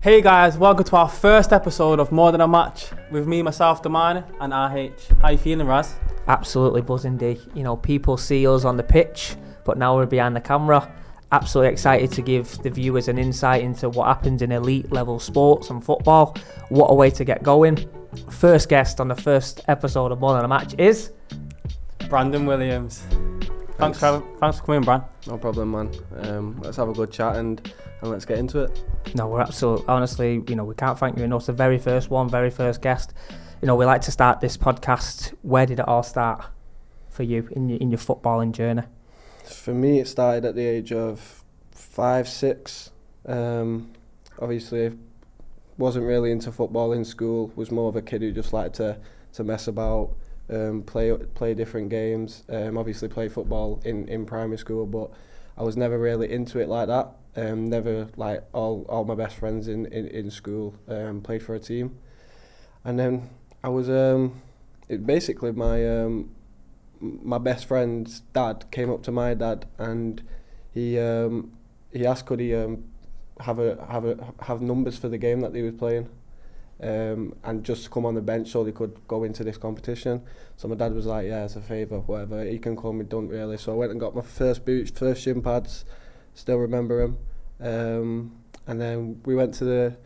Hey guys, welcome to our first episode of More Than a Match with me, myself, Damani, and RH. How you feeling, Raz? Absolutely buzzing, D. You know, people see us on the pitch, but now we're behind the camera. Absolutely excited to give the viewers an insight into what happens in elite level sports and football. What a way to get going. First guest on the first episode of More Than a Match is Brandon Williams. Thanks for coming, Bran. No problem, man. Let's have a good chat and let's get into it. No, we're absolutely, honestly, we can't thank you enough. The very first guest. We like to start this podcast. Where did it all start for you in your footballing journey? For me, it started at the age of 5, 6. Obviously, wasn't really into football in school. Was more of a kid who just liked to mess about, play different games. Obviously, play football in primary school, but I was never really into it like that. Never like all my best friends in school played for a team, and then I was basically my best friend's dad came up to my dad and he asked could he have numbers for the game that he was playing, and just come on the bench so they could go into this competition. So my dad was like, yeah, it's a favour, whatever, he can come, he don't really. So I went and got my first boots, first shin pads, still remember him, and then we went to the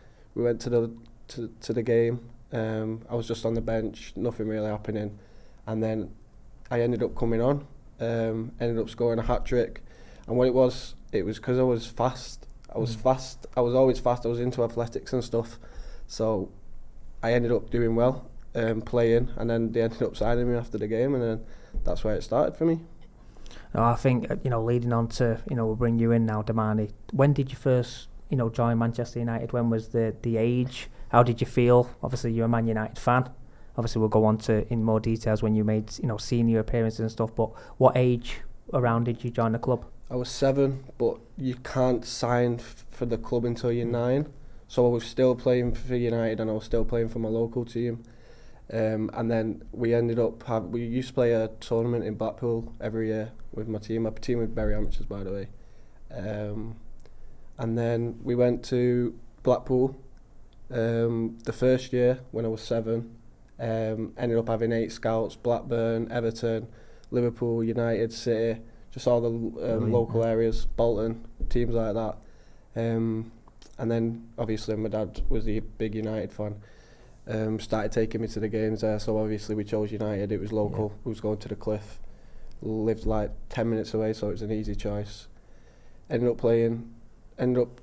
game. I was just on the bench, nothing really happening, and then I ended up coming on, ended up scoring a hat-trick, and what it was because I was fast. I was always fast, I was into athletics and stuff, so I ended up doing well, playing, and then they ended up signing me after the game, and then that's where it started for me. No, I think, leading on to, we'll bring you in now, Damani. When did you first, join Manchester United? When was the age? How did you feel? Obviously, you're a Man United fan. Obviously, we'll go on to in more details when you made, senior appearances and stuff. But what age around did you join the club? I was 7, but you can't sign for the club until you're 9. So I was still playing for United and I was still playing for my local team. And then we ended up we used to play a tournament in Blackpool every year with my team. My team was very amateurs, by the way. And then we went to Blackpool the first year when I was 7. Ended up having 8 scouts: Blackburn, Everton, Liverpool, United, City, just all the local areas, Bolton, teams like that. And then obviously my dad was a big United fan. Started taking me to the games there, so obviously we chose United. It was local. We was going to the Cliff. Lived like 10 minutes away, so it was an easy choice. Ended up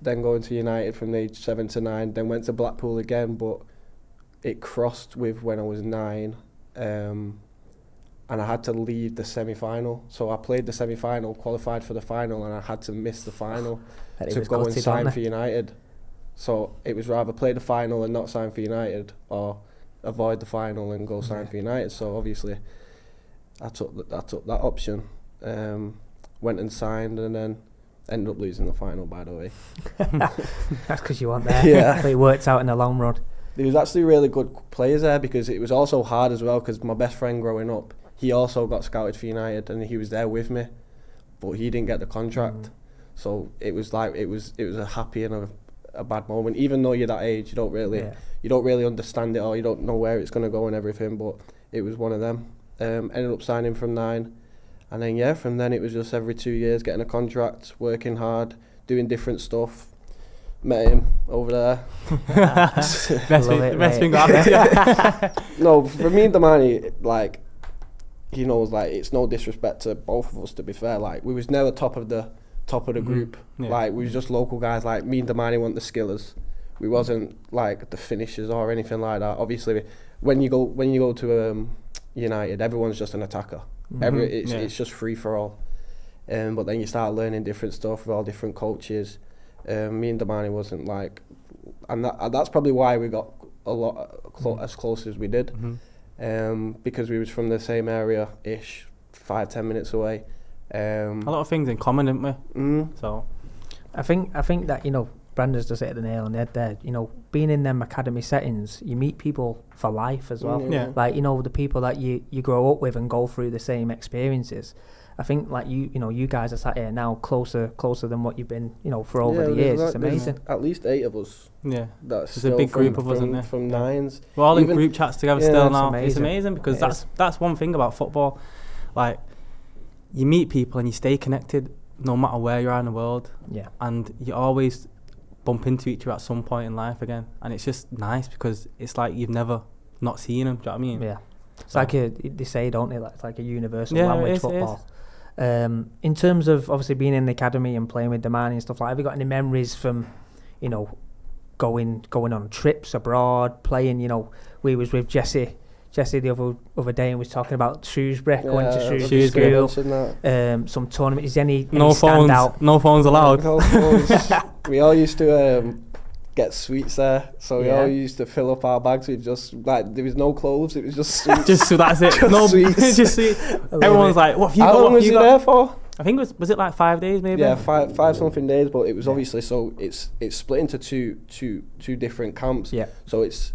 then going to United from age 7 to 9. Then went to Blackpool again, but it crossed with when I was 9, and I had to leave the semi-final. So I played the semi-final, qualified for the final, and I had to miss the final to go and sign for United. So it was rather play the final and not sign for United, or avoid the final and go sign for United. So obviously I took that option, went and signed, and then ended up losing the final, by the way. That's because you weren't there. Yeah. But it worked out in the long run. There was actually really good players there, because it was also hard as well, because my best friend growing up, he also got scouted for United and he was there with me, but he didn't get the contract. So it was like it was a happy and a bad moment. Even though you're that age, you don't really understand it, or you don't know where it's going to go and everything, but it was one of them. Ended up signing from 9, and then from then it was just every 2 years getting a contract, working hard, doing different stuff. Met him over there. best thing got happened to you. No, for me and Damani, like, he knows, like, it's no disrespect to both of us, to be fair. Like, we was never top of the group. Yeah. Like, we was just local guys. Like, me and Damani weren't the skillers. We wasn't like the finishers or anything like that. Obviously, when you go to United, everyone's just an attacker. It's just free for all. But then you start learning different stuff with all different coaches. Me and Damani wasn't like, and that's probably why we got a lot as close as we did, because we was from the same area-ish, 5-10 minutes away. A lot of things in common, didn't we? So I think that Brandon's just hit the nail on the head there. Being in them academy settings, you meet people for life as well. Yeah. Like, the people that you grow up with and go through the same experiences. I think like you know, you guys are sat here now closer than what you've been, you know, for over the years. It's amazing. At least 8 of us. Yeah. That's There's a big group of us, isn't there? From nines. We're all in group chats together still now. Amazing. It's amazing because that's one thing about football. Like, you meet people and you stay connected no matter where you are in the world. Yeah. And you always bump into each other at some point in life again. And it's just nice because it's like you've never not seen them. Do you know what I mean? Yeah. It's like they say, don't they? Like, it's like a universal language, football. In terms of obviously being in the academy and playing with Damani and stuff like, have you got any memories from, you know, going on trips abroad, playing? You know, we was with Jesse the other day and was talking about Shrewsbury, going to Shrewsbury school. Some tournament. Is any no phones? Standout? No phones allowed. No phones. We all used to get sweets there, so we all used to fill up our bags with just like, there was no clothes, it was just sweets. Just so that's it. Just no sweets. Just sweets. Everyone's like, what have you got? How long was you there for? I think was it like 5 days maybe? Yeah, five something days, but it was obviously, so it's split into two different camps. Yeah. So it's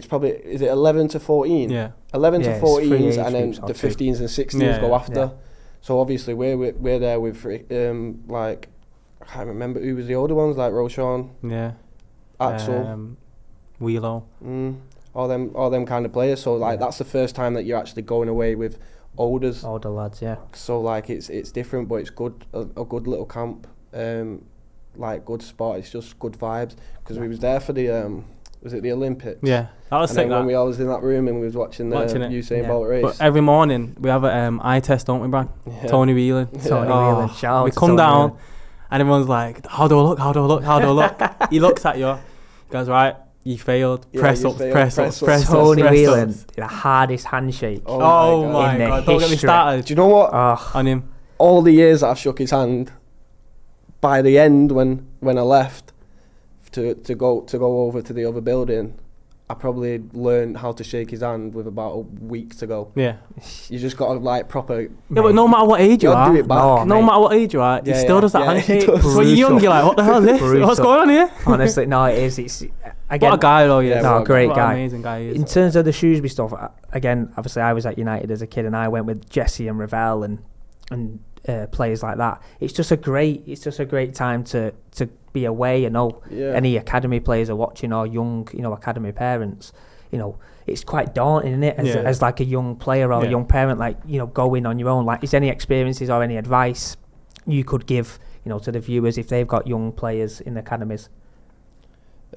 probably, is it 11 to 14? Yeah. 11 to 14s, and then groups, the 15s and 16s go after. Yeah. So obviously we're there with like, I can't remember who was the older ones, like Roshan, Axel, Whelan, all them kind of players. So like that's the first time that you're actually going away with older lads. Yeah. So like it's different, but it's good, a good little camp, like good spot. It's just good vibes because we was there for the was it the Olympics? Yeah, that was and sick. Then when we all was in that room and we was watching the Usain Bolt race. But every morning we have a eye test, don't we, Brad? Yeah. Tony Whelan. Whelan. Shout out we to come Tony down. Whelan. And everyone's like, how do I look? How do I look? How do I look? He looks at you. He goes, right, you failed. Press ups. Tony Whelan, the hardest handshake. Oh my God. Don't get me started. Do you know what? On him. All the years that I've shook his hand, by the end when I left to go over to the other building, I probably learned how to shake his hand with about a week to go. Yeah. You just got to like proper... Yeah, but no matter what age you are, do it back. no matter what age you are, he still does that handshake. So when you're young, you're like, what the hell is this? What's going on here? Honestly, no, it is. It's again, what a guy though, yeah. No, great what guy. An amazing guy he is. In terms of the Shrewsbury stuff, again, obviously I was at United as a kid and I went with Jesse and Ravel and players like that. It's just a great time to be away. You know, any academy players are watching, or young, you know, academy parents. You know, it's quite daunting, isn't it, as like a young player or a young parent, like, you know, going on your own. Like, is there any experiences or any advice you could give, you know, to the viewers if they've got young players in academies?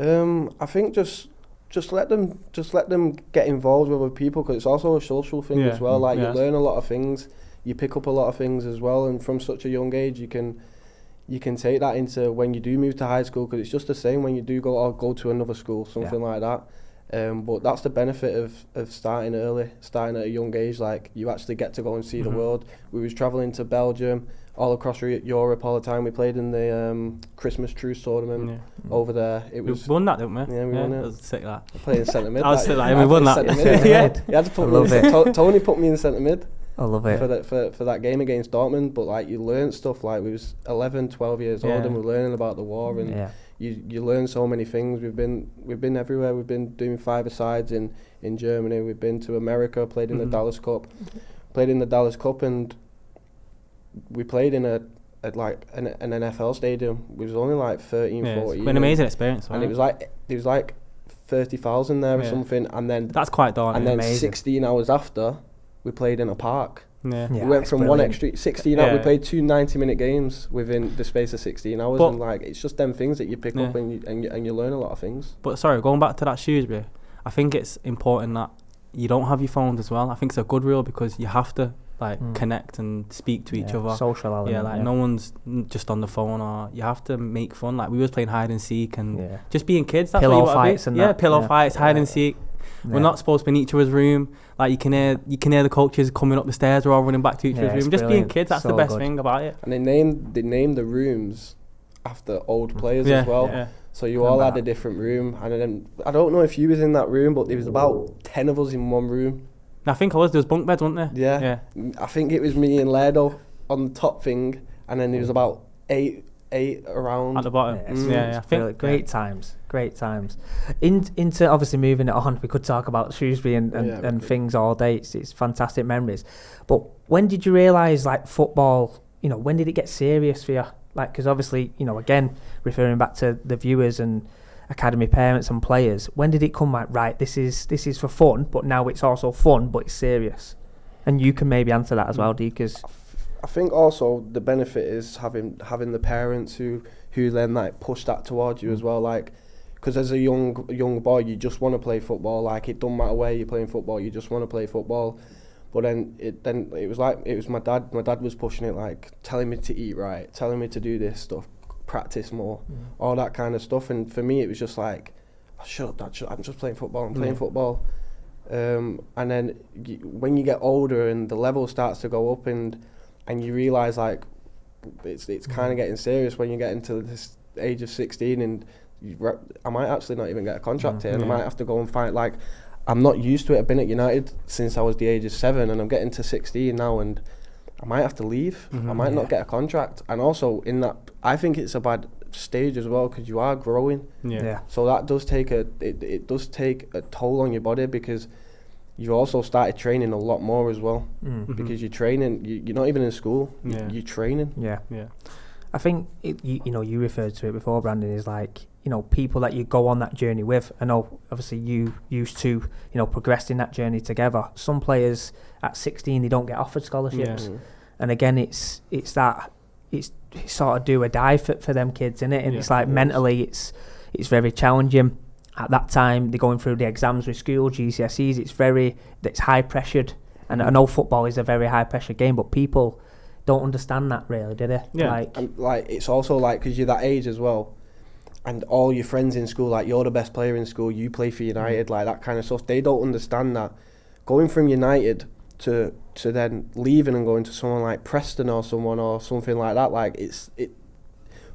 I think just let them get involved with other people, because it's also a social thing as well. Like, you learn a lot of things, you pick up a lot of things as well, and from such a young age you can take that into when you do move to high school, because it's just the same when you do go to another school, something like that. But that's the benefit of starting early, starting at a young age. Like, you actually get to go and see the world. We was travelling to Belgium, all across Europe all the time. We played in the Christmas truce tournament over there. We won that, didn't we? Yeah, we won it. That was sick, that. I played in centre mid. I was sick, like, we won that. You had to put me in. Tony put me in centre mid. I love it. For that game against Dortmund. But like, you learn stuff. Like, we was 11, 12 years old and we're learning about the war, and you learn so many things. We've been everywhere. We've been doing 5-a-sides in Germany. We've been to America, played in the Dallas Cup. And we played in an NFL stadium. We was only like 13, 14. It's an amazing experience. And it was like 30,000 there or something, and then that's quite daunting. And then 16 hours after, we played in a park. We went from one extra 16 hours. We played 2 90-minute games within the space of 16 hours, and like, it's just them things that you pick up and you learn a lot of things. But sorry, going back to that Shrewsbury, I think it's important that you don't have your phones as well. I think it's a good rule, because you have to connect and speak to each other. Social element. No one's just on the phone, or you have to make fun. Like, we was playing hide and seek and just being kids. That's pillow what you fights and that. Pillow fights, hide and seek. We're not supposed to be in each other's room. Like, you can hear the coaches coming up the stairs. We're all running back to each other's room. Just being kids. That's the best thing about it. And they named the rooms after old players as well. Yeah. So you all had a different room. And then, I don't know if you was in that room, but there was about 10 of us in one room. I think there was bunk beds, weren't there? Yeah. I think it was me and Lerdo on the top thing, and then there was about eight 8 around at the bottom. I think great times. Into obviously moving it on, we could talk about Shrewsbury and things all day. It's fantastic memories. But when did you realise, like, football, you know, when did it get serious for you? Like, because obviously, you know, again, referring back to the viewers and academy parents and players, when did it come like, right, this is for fun, but now it's also fun, but it's serious? And you can maybe answer that as well, Dee, because I think also the benefit is having the parents who then like push that towards you as well, like, because as a young boy you just want to play football, like it don't matter where you're playing football, you just want to play football. But then it was my dad was pushing it, like telling me to eat right, telling me to do this stuff, practice more, all that kind of stuff. And for me it was just like, shut up Dad, I'm just playing football, I'm playing football. And then when you get older and the level starts to go up and you realise like it's kind of getting serious when you get into this age of 16 and I might actually not even get a contract here and I might have to go and fight. Like, I'm not used to it. I've been at United since I was the age of 7 and I'm getting to 16 now and I might have to leave. I might not get a contract. And also in that, I think it's a bad stage as well because you are growing. So that does take it does take a toll on your body because you also started training a lot more as well because you're training. You're not even in school. You're training. I think you know, you referred to it before, Brandon, is like, you know, people that you go on that journey with. I know obviously you used to, you know, progress in that journey together. Some players at 16 they don't get offered scholarships, and again it's sort of do or die for them kids, innit? And it's like mentally it's very challenging. At that time they're going through the exams with school, GCSEs. It's high pressured, and I know football is a very high pressure game, but people don't understand that really, do they? Like it's also like because you're that age as well, and all your friends in school, like you're the best player in school, you play for United, like that kind of stuff. They don't understand that going from United to then leaving and going to someone like Preston or someone or something like that, like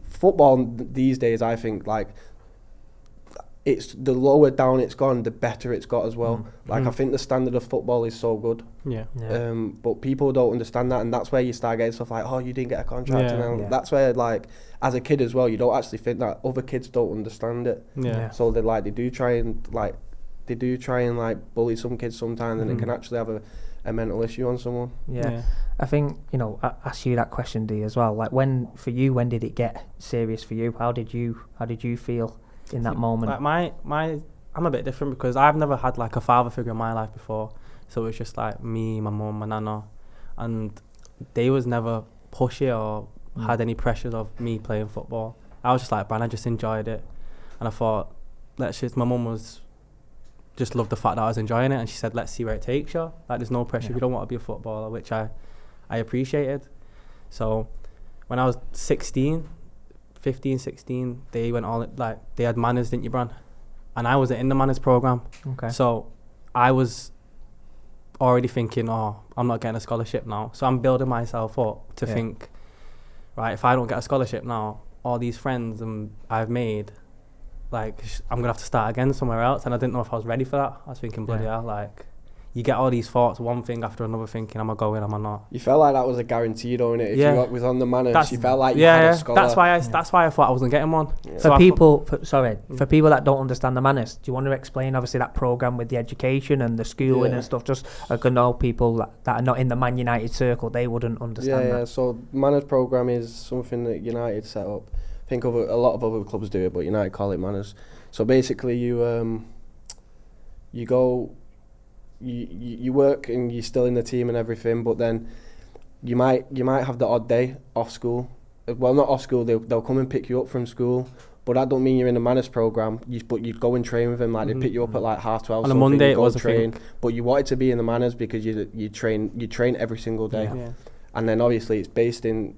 football these days, I think, like it's the lower down it's gone, the better it's got as well. I think the standard of football is so good. But people don't understand that, and that's where you start getting stuff like, oh, you didn't get a contract, and then that's where, like, as a kid as well, you don't actually think that other kids don't understand it. So they do try and bully some kids sometimes, and it can actually have a mental issue on someone. I think, you know, I asked you that question, Dee, as well. Like, when did it get serious for you? How did you feel in that moment? Like I'm a bit different because I've never had like a father figure in my life before, so it was just like me, my mum, my nana, and they was never pushy or had any pressures of me playing football. I was just like, man, I just enjoyed it, and I thought, my mum was just loved the fact that I was enjoying it, and she said, let's see where it takes you. Like, there's no pressure if you don't want to be a footballer, which I appreciated. So when I was 15, 16, they went all, like, they had manners, didn't you, Bran? And I wasn't in the manners program. So I was already thinking, oh, I'm not getting a scholarship now. So I'm building myself up to think, right, if I don't get a scholarship now, all these friends I've made, like, I'm going to have to start again somewhere else. And I didn't know if I was ready for that. I was thinking, bloody hell, like, you get all these thoughts, one thing after another, thinking, am I going, am I not? You felt like that was a guarantee, don't it? If you was on the manners, you felt like you had a scholar. That's why I thought I wasn't getting one. For people that don't understand the manners, do you want to explain, obviously, that programme with the education and the schooling and stuff? Just, I could know people that are not in the Man United circle, they wouldn't understand that. So manners programme is something that United set up. I think a lot of other clubs do it, but United call it manners. So basically you go... You work and you're still in the team and everything, but then you might have the odd day off school. Well, not off school, they'll come and pick you up from school, but that don't mean you're in the manners programme. But you'd go and train with them, like they'd pick you up at like 12:30 on a Monday. It was train, a thing. but you wanted to be in the manners because you train every single day. And then obviously it's based in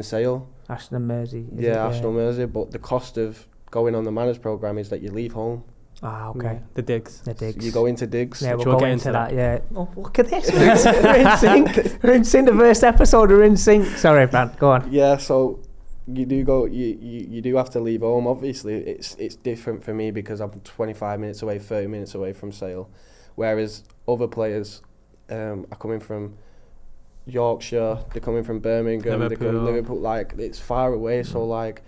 Sale, Ashton and Mersey. Ashton and Mersey. But the cost of going on the manners programme is that you leave home. Ah, okay. Yeah, the digs. So you go into digs. Yeah, we'll go into that. Yeah. Oh, look at this. We're in sync. We're in sync. The first episode, we're in sync. Sorry, Brad. Go on. Yeah. So you do go. You do have to leave home. Obviously, it's different for me because I'm 25 minutes away, 30 minutes away from Sale, whereas other players are coming from Yorkshire, they're coming from Birmingham, they're coming from Liverpool, like it's far away, so like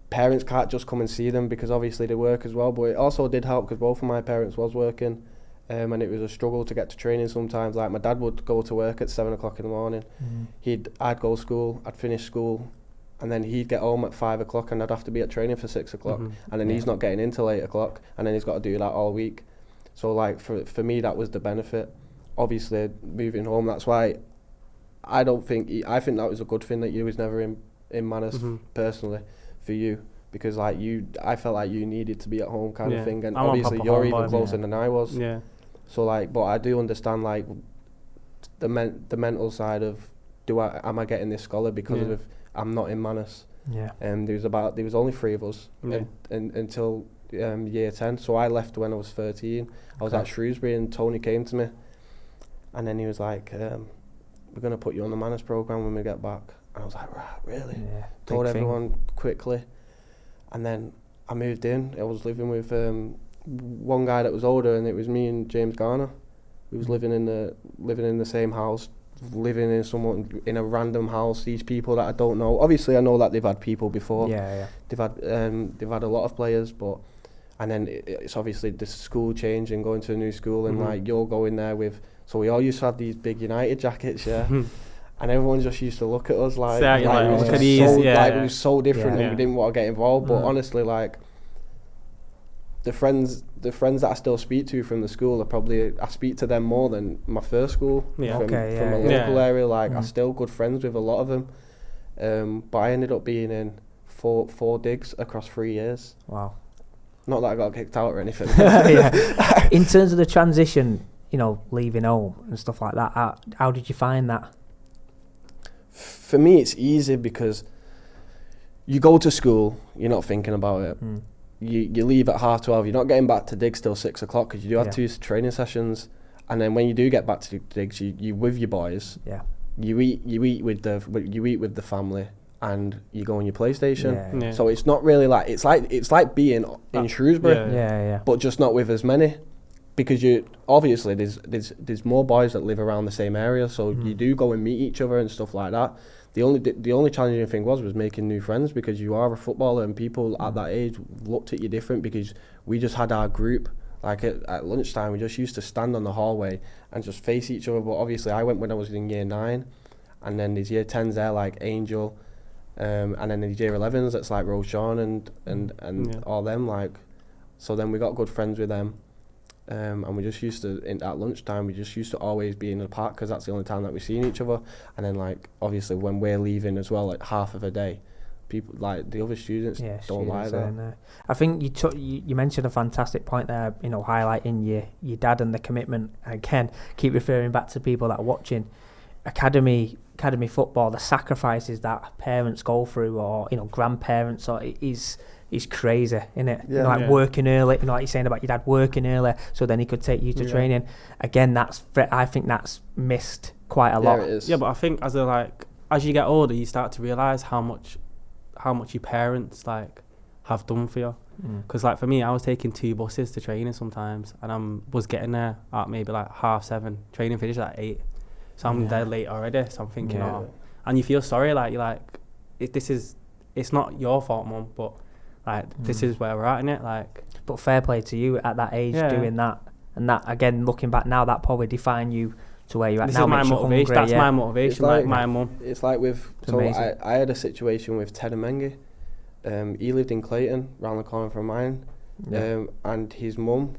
parents can't just come and see them because obviously they work as well, but it also did help because both of my parents was working, and it was a struggle to get to training sometimes. Like my dad would go to work at 7 o'clock in the morning, I'd go to school, I'd finish school, and then he'd get home at 5 o'clock and I'd have to be at training for 6 o'clock, and then he's not getting in till 8 o'clock, and then he's got to do that all week. So like for me that was the benefit. Obviously moving home, that's why I think that was a good thing that you was never in Manus personally for you, because like I felt like you needed to be at home kind of thing, and obviously you're even closer than I was. Yeah. So like, but I do understand like the mental side of am I getting this scholar because of I'm not in Manus. Yeah. And there was only 3 of us until year 10. So I left when I was 13. I was at Shrewsbury and Tony came to me, and then he was like, we're going to put you on the Manus programme when we get back. And I was like, right, really? Yeah, told everyone quickly. And then I moved in. I was living with one guy that was older, and it was me and James Garner. We was living in the same house, living in a random house. These people that I don't know. Obviously, I know that they've had people before. Yeah. They've had a lot of players, and then it's obviously the school change and going to a new school, and like you're going there with. So we all used to have these big United jackets, yeah. And everyone just used to look at us like it was so different, and we didn't want to get involved. But honestly, like the friends that I still speak to from the school I speak to them more than my first school from a local area. Like I'm still good friends with a lot of them. But I ended up being in four digs across 3 years. Wow. Not that I got kicked out or anything. In terms of the transition, leaving home and stuff like that, how did you find that? For me, it's easy because you go to school, you're not thinking about it. You leave at 12:30. You're not getting back to digs till 6 o'clock because you do have 2 training sessions, and then when you do get back to digs, you with your boys. Yeah. You eat with the family, and you go on your PlayStation. Yeah. So it's not really like it's like being in Shrewsbury. But just not with as many. Because obviously there's more boys that live around the same area, so you do go and meet each other and stuff like that. The only challenging thing was making new friends, because you are a footballer and people at that age looked at you different, because we just had our group. Like at lunchtime, we just used to stand on the hallway and just face each other. But obviously I went when I was in year 9, and then there's year 10s there like Angel, and then there's year 11s that's like Roshan and all them like. So then we got good friends with them. And we just used to, at lunchtime, we just used to always be in the park, because that's the only time that we've seen each other. And then, like, obviously, when we're leaving as well, like half of a day, people, like the other students, don't like that. I think you mentioned a fantastic point there, highlighting your dad and the commitment. Again, keep referring back to people that are watching academy football, the sacrifices that parents go through, or grandparents, or is crazy, isn't it? Yeah, working early, like you're saying about your dad working early, so then he could take you to training. Again, I think that's missed quite a lot. It is. Yeah, but I think as you get older, you start to realise how much your parents have done for you. Because for me, I was taking 2 buses to training sometimes, and I was getting there at maybe 7:30. Training finished at 8, so I'm there late already. So I'm thinking, and you feel sorry, it's not your fault, Mum, but this is where we're at, innit? But fair play to you at that age doing that, and that again, looking back now, that probably define you to where you're at now. Is my motivation. That's my motivation. Like my mum. It's like I had a situation with Ted Mengi. He lived in Clayton, round the corner from mine, and his mum,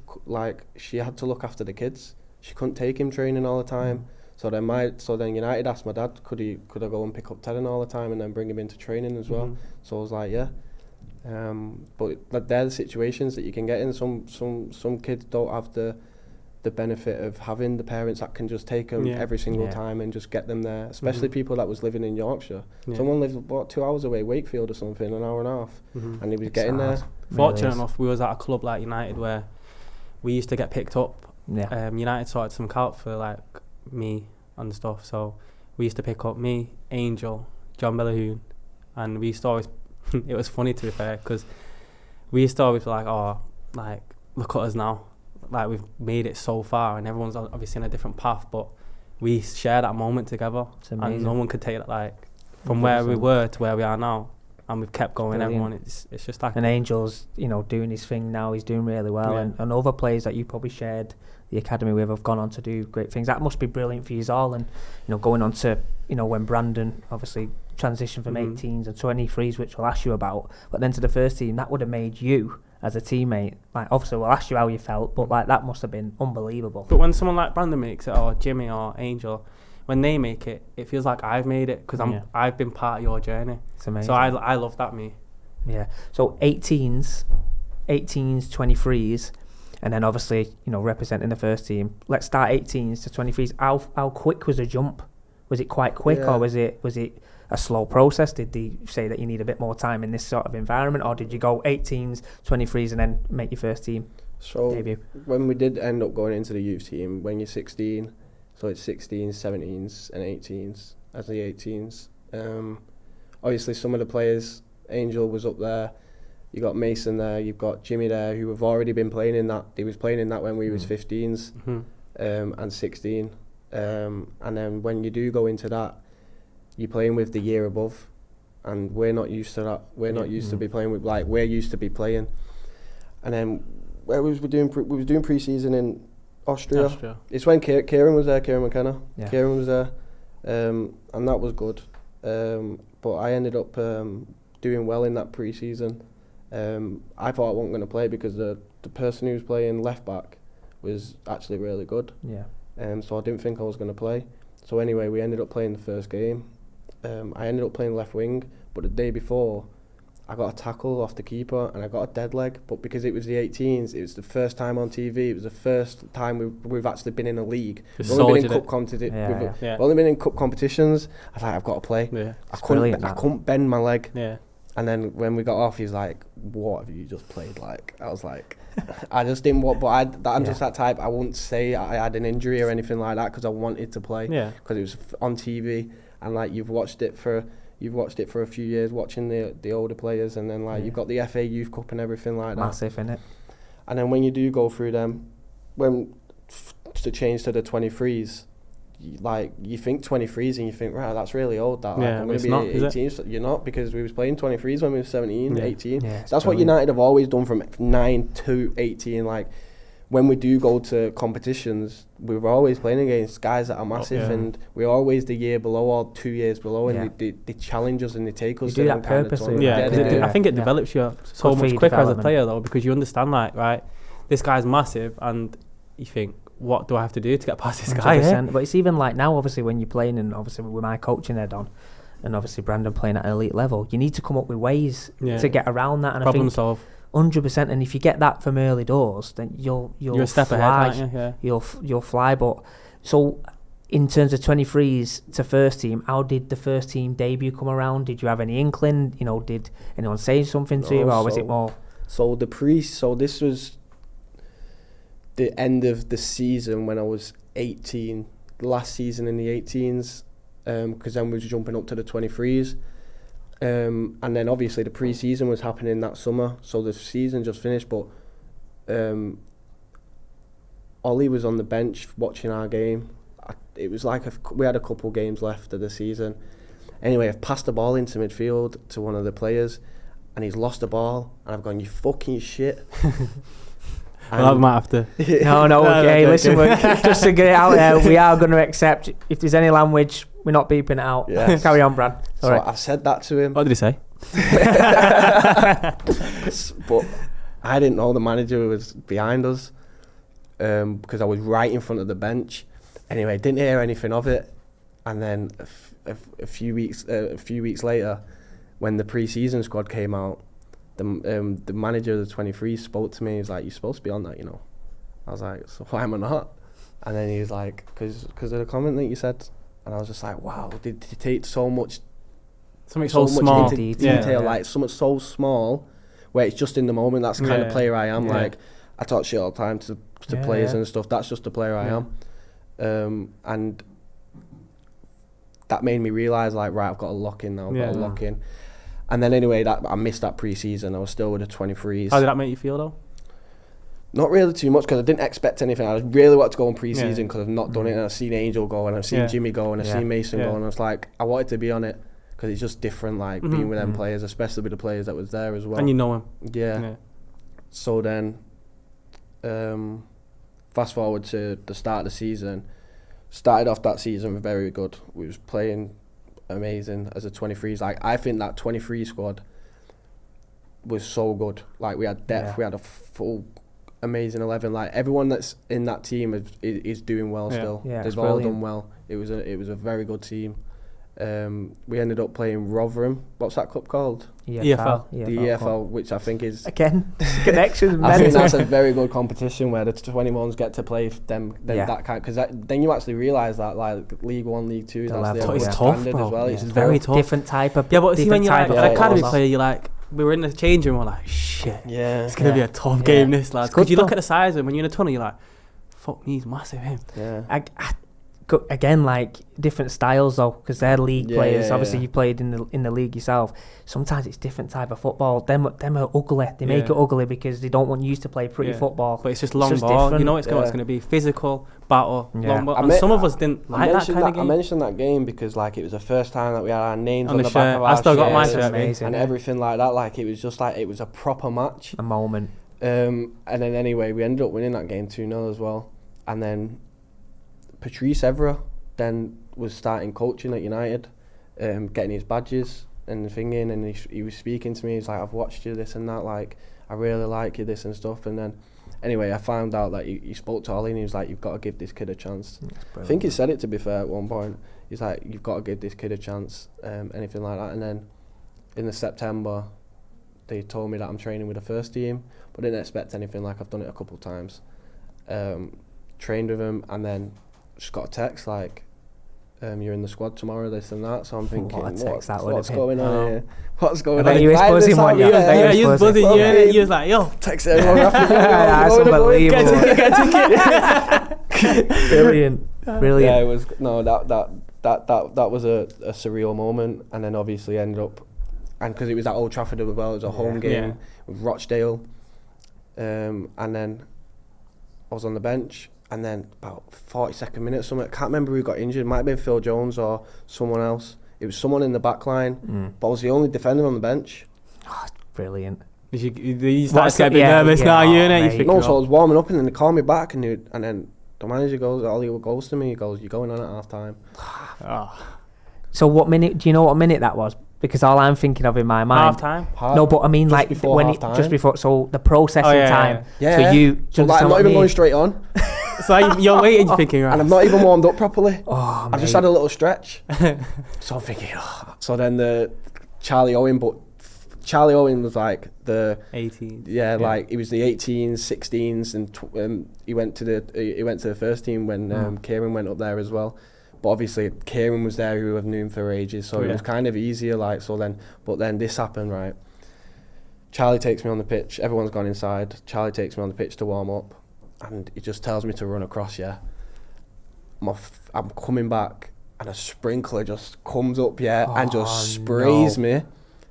she had to look after the kids. She couldn't take him training all the time. So then United asked my dad, could I go and pick up Tedden all the time and then bring him into training as well? So I was like, yeah. But they're the situations that you can get in. Some kids don't have the benefit of having the parents that can just take them every single time and just get them there. Especially people that was living in Yorkshire. Someone lived about 2 hours away, Wakefield or something, an hour and a half, and he was getting there. Fortunate enough, we was at a club like United where we used to get picked up. United sorted some out for me and stuff, so we used to pick up me, Angel, John Bellahoon, and we used to always it was funny, to be fair, because we used to always be look at us now, we've made it so far, and everyone's obviously in a different path, but we share that moment together, It's amazing. and no one could take that, like, from where we were to where we are now, and we've kept going. Brilliant. Everyone, it's just like. And Angel's, doing his thing now. He's doing really well, Yeah. and other players that you probably shared the academy with have gone on to do great things. That must be brilliant for you all. And going on to when Brandon obviously transitioned from 18s and 23s, which we'll ask you about, but then to the first team, that would have made you as a teammate, like, obviously we'll ask you how you felt, but like that must have been unbelievable. But when someone like Brandon makes it, or Jimmy or Angel, when they make it, it feels like I've made it, because I've been part of your journey. It's amazing. So I love that, me. Yeah. So 18s, 23s, and then obviously representing the first team. Let's start 18s to 23s. How quick was the jump? Was it quite quick, or was it a slow process? Did they say that you need a bit more time in this sort of environment, or did you go 18s, 23s, and then make your first team debut? When we did end up going into the youth team, when you're 16, so it's 16s, 17s, and 18s as the 18s. Obviously, some of the players, Angel was up there. You got Mason there. You've got Jimmy there, who have already been playing in that. He was playing in that when we was 15s and 16. And then when you do go into that, you're playing with the year above, and we're not used to that. We're not used to be playing with, like, we're used to be playing. And then where was we doing? We was doing pre-season in Austria. It's when Kieran was there, Kieran McKenna. Yeah. Kieran was there, and that was good. But I ended up doing well in that pre-season. I thought I wasn't going to play because the person who was playing left back was actually really good. Yeah. So I didn't think I was going to play. So anyway, we ended up playing the first game. I ended up playing left wing, but the day before, I got a tackle off the keeper and I got a dead leg. But because it was the 18s, it was the first time on TV. It was the first time we've actually been in a league. We've only been in cup We've only been in cup competitions. I was like, I've got to play. Yeah. I couldn't bend my leg. Yeah. And then when we got off, he was like, "What have you just played?" Like, I was like, I just didn't want. But I'm just that type. I wouldn't say I had an injury or anything like that because I wanted to play. Yeah. Because it was on TV, and like you've watched it for a few years, watching the older players, and then like you've got the FA Youth Cup and everything like that. Massive, innit? And then when you do go through them, to change to the 23s. You think 23s and you think, right, that's really old. That I'm going to be 18. So you're not, because we was playing 23s when we were 17, 18. Yeah, that's brilliant. what United have always done from 9 to 18. Like, when we do go to competitions, we were always playing against guys that are massive, and we're always the year below or 2 years below, and they challenge us and they take us. You do that purposely. I think it develops you so much quicker as a player, though, because you understand, like, right, this guy's massive, and you think, what do I have to do to get past this guy? Yeah? But it's even like now, obviously, when you're playing, and obviously with my coaching head on, and obviously Brandon playing at an elite level, you need to come up with ways to get around that. And problem I think solve. 100%. And if you get that from early doors, then you're a step fly. ahead, aren't you? You'll fly. But so, in terms of 23s to first team, how did the first team debut come around? Did you have any inkling? Did anyone say something to you, or was it more? So this was the end of the season when I was 18, last season in the 18s, because then we was jumping up to the 23s, and then obviously the pre-season was happening that summer, so the season just finished, but Ollie was on the bench watching our game. It was like we had a couple games left of the season. Anyway, I've passed the ball into midfield to one of the players, and he's lost the ball, and I've gone, "You fucking shit." I might have to. No, okay. Listen, just to get it out there, we are going to accept if there's any language, we're not beeping it out. Yes. Carry on, Brad. So I've said that to him. What did he say? But I didn't know the manager was behind us, because I was right in front of the bench. Anyway, didn't hear anything of it, and then a few weeks later, when the pre-season squad came out, the manager of the 23 spoke to me. He was like, "You're supposed to be on that, you know." I was like, "So why am I not?" And then he was like, "Because of the comment that you said." And I was just like, "Wow, did you take so much small detail, like something so small, where it's just in the moment. That's the kind of player I am. Yeah. Like, I talk shit all the time to players and stuff. That's just the player I am." And that made me realise, like, right, I've got to lock in now. I've got to lock in. And then anyway, I missed that pre-season. I was still with the 23s. How did that make you feel, though? Not really too much because I didn't expect anything. I really wanted to go on pre-season because I've not done it, and I've seen Angel go, and I've seen Jimmy go, and I've seen Mason go, and I was like, I wanted to be on it because it's just different, like being with them players, especially with the players that was there as well. And you know him. Yeah. So then, fast forward to the start of the season. Started off that season very good. We was playing amazing as a 23s. Like, I think that 23 squad was so good. Like, we had depth, we had a full amazing 11. Like, everyone that's in that team is doing well still. Yeah, they've all done well. It was a very good team. We ended up playing Rotherham. What's that club called? EFL. The EFL, which I think is again connections. I think that's a very good competition where the 21s get to play them that kind, because then you actually realise that like League 1, League 2 is actually a good standard as well. It's very tough. Different type of but see when you're like an academy football. player, you're like, we were in the change room, we're like, shit, it's gonna be a tough game this, lads. Because you look at the size of him, when you're in a tunnel, you're like, fuck me, he's massive, him. Again, like different styles though, because they're league players. Obviously, you played in the league yourself. Sometimes it's different type of football. Them are ugly. They make it ugly because they don't want you to play pretty football. But it's just long ball. Different. You know it's going to be physical battle. Long ball. And some of us didn't like that kind of game. I mentioned that game because like it was the first time that we had our names on the back of our I still got my shirts and everything like that. Like, it was just like, it was a proper match, a moment. And then anyway, we ended up winning that game 2-0 as well. And then Patrice Evra then was starting coaching at United, getting his badges and thinking, and he was speaking to me. He's like, I've watched you, this and that, like, I really like you, this and stuff. And then anyway, I found out that he spoke to Ollie and he was like, you've got to give this kid a chance. I think he said it, to be fair, at one point. He's like, you've got to give this kid a chance, anything like that. And then in the September, they told me that I'm training with the first team, but I didn't expect anything. Like, I've done it a couple of times. Trained with him, and then just got a text like, you're in the squad tomorrow, this and that. So I'm thinking, what's going on here? What's going on? You was buzzing, weren't you? Yeah, you was buzzing. You was like, yo, text everyone after that's unbelievable. Get a ticket. Brilliant. Yeah, it was that was a surreal moment. And then obviously ended up, and because it was at Old Trafford as well, it was a home game with Rochdale, and then I was on the bench. And then about 42nd minute, I can't remember who got injured. It might have been Phil Jones or someone else. It was someone in the back line, but I was the only defender on the bench. Oh, brilliant. You started to get a bit nervous now, you innit? No, so I was warming up, and then they called me back, and then the manager goes to me, he goes, you're going on at half time. So what minute, do you know what minute that was? Because all I'm thinking of in my mind, half time. No, but I mean, like when just before. So the processing time. For you, so like, I'm not even going straight on. So you're waiting, thinking, right? And I'm not even warmed up properly. I just had a little stretch. So I'm thinking, So then the Charlie Owen was like the 18s. Yeah, like he was the 18s, 16s, and he went to the first team when Kieran went up there as well. But obviously Kieran was there, who I've known for ages, so it was kind of easier. Like, but then this happened, right? Charlie takes me on the pitch. Everyone's gone inside. Charlie takes me on the pitch to warm up, and he just tells me to run across. I'm coming back, and a sprinkler just comes up, and just sprays me.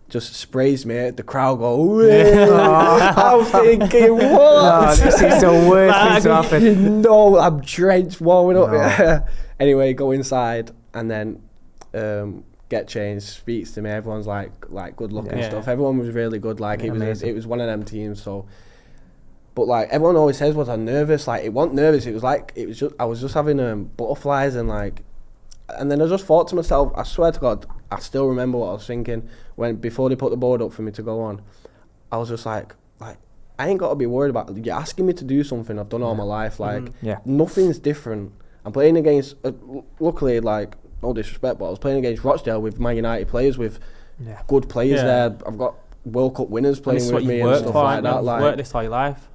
Just sprays me. The crowd go, I'm thinking, what? This is the worst thing to happen. No, I'm drenched, warming up. Anyway, go inside, and then get changed. Speaks to me. Everyone's like good luck and stuff. Everyone was really good. Like, it was one of them teams. So, but like everyone always says, was I nervous? Like, it wasn't nervous. It was just I was just having butterflies, and then I just thought to myself, I swear to God, I still remember what I was thinking before they put the board up for me to go on. I was just like I ain't got to be worried about it. You're asking me to do something I've done all my life. Like, nothing's different. I'm playing against, luckily, like, no disrespect, but I was playing against Rochdale with Man United players, with good players there. I've got World Cup winners playing with me and stuff like that. Like, worked this all your life.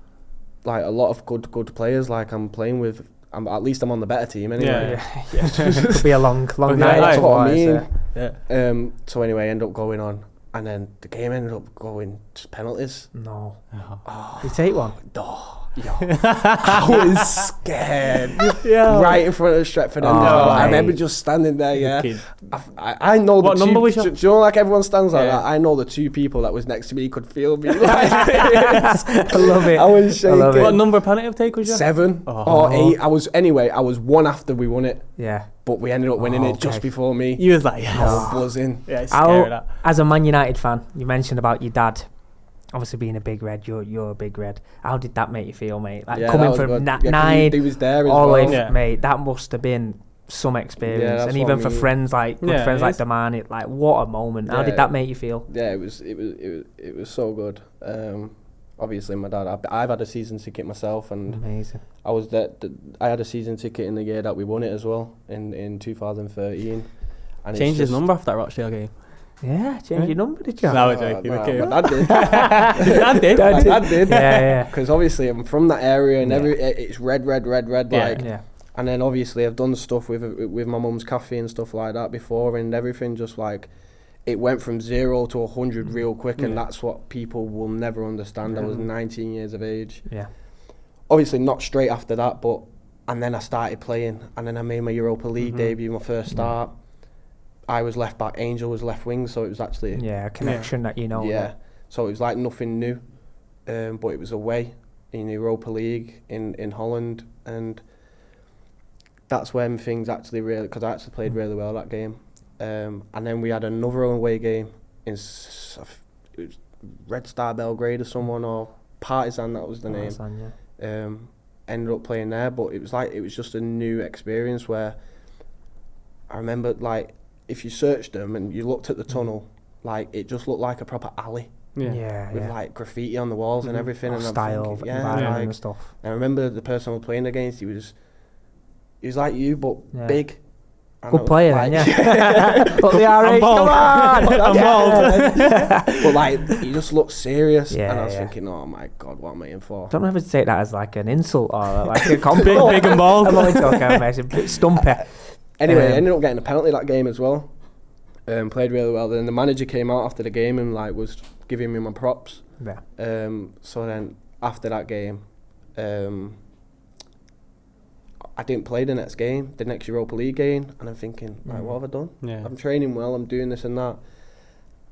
Like, a lot of good players. Like, I'm playing with. At least I'm on the better team anyway. Could be a long night. That's what I mean. So anyway, end up going on, and then the game ended up going to penalties. No. You take one? I was scared. Yeah. Right in front of the Stretford end. I remember just standing there, I know what the number two, was your... do you know, like everyone stands like that? I know the two people that was next to me could feel me. Like I love it. I was shaking. What number penalty of take was you? 7 or 8. I was one after we won it. Yeah. But we ended up winning it just before me. You was like, I was buzzing. Yeah, it's scary that. As a Man United fan, you mentioned about your dad. Obviously, being a big red, you're a big red. How did that make you feel, mate? Like coming from 9, he was there as all the well. way, mate. That must have been some experience, and even for friends like friends like Damani, like what a moment. How did that make you feel? Yeah, it was so good. Obviously, my dad. I've had a season ticket myself, and amazing. I was there. I had a season ticket in the year that we won it as well in 2013. And changed his number after that Rochdale game. Yeah, change your number, did you? No, joking. My dad did. My dad did. Yeah. Because obviously I'm from that area, and it's red. Yeah. And then obviously I've done stuff with my mum's cafe and stuff like that before, and everything just like it went from 0 to 100 real quick, and that's what people will never understand. I was 19 years of age. Yeah. Obviously not straight after that, and then I started playing, and then I made my Europa League debut, my first start. I was left back, Angel was left wing, so it was actually a connection that you know. Yeah, so it was like nothing new, but it was away in Europa League in Holland, and that's when things actually really, because I actually played really well that game, and then we had another away game in it was Red Star Belgrade or someone, or Partizan, that was the name. Ended up playing there, but it was just a new experience where I remember like. If you searched them and you looked at the tunnel, like it just looked like a proper alley. With like graffiti on the walls and everything, and style, and stuff. I remember the person I was playing against. He was like you, but big. Good player, like, then, yeah. But the RH, come on! I'm bald. But like, he just looked serious, and I was thinking, oh my God, what am I in for? Don't ever take that as like an insult or like a compliment. big and bald. I'm only joking, I'm stumpy. Anyway, I ended up getting a penalty that game as well. Played really well. Then the manager came out after the game and like was giving me my props. Yeah. So then after that game, I didn't play the next game, the next Europa League game, and I'm thinking, like, what have I done? Yeah. I'm training well, I'm doing this and that.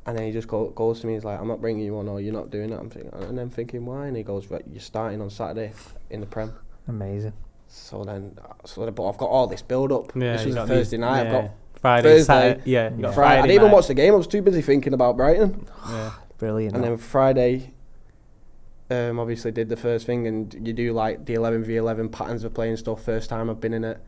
And then he just goes to me, he's like, I'm not bringing you on, or you're not doing that. And then thinking, why? And he goes, right, you're starting on Saturday in the Prem. Amazing. So but I've got all this build up. Yeah, this was a Thursday night. I've got Friday, Thursday, Saturday. Friday. I didn't even watch the game. I was too busy thinking about Brighton. Yeah, brilliant. And then Friday, obviously did the first thing, and you do like the 11v11 patterns of playing stuff. First time I've been in it.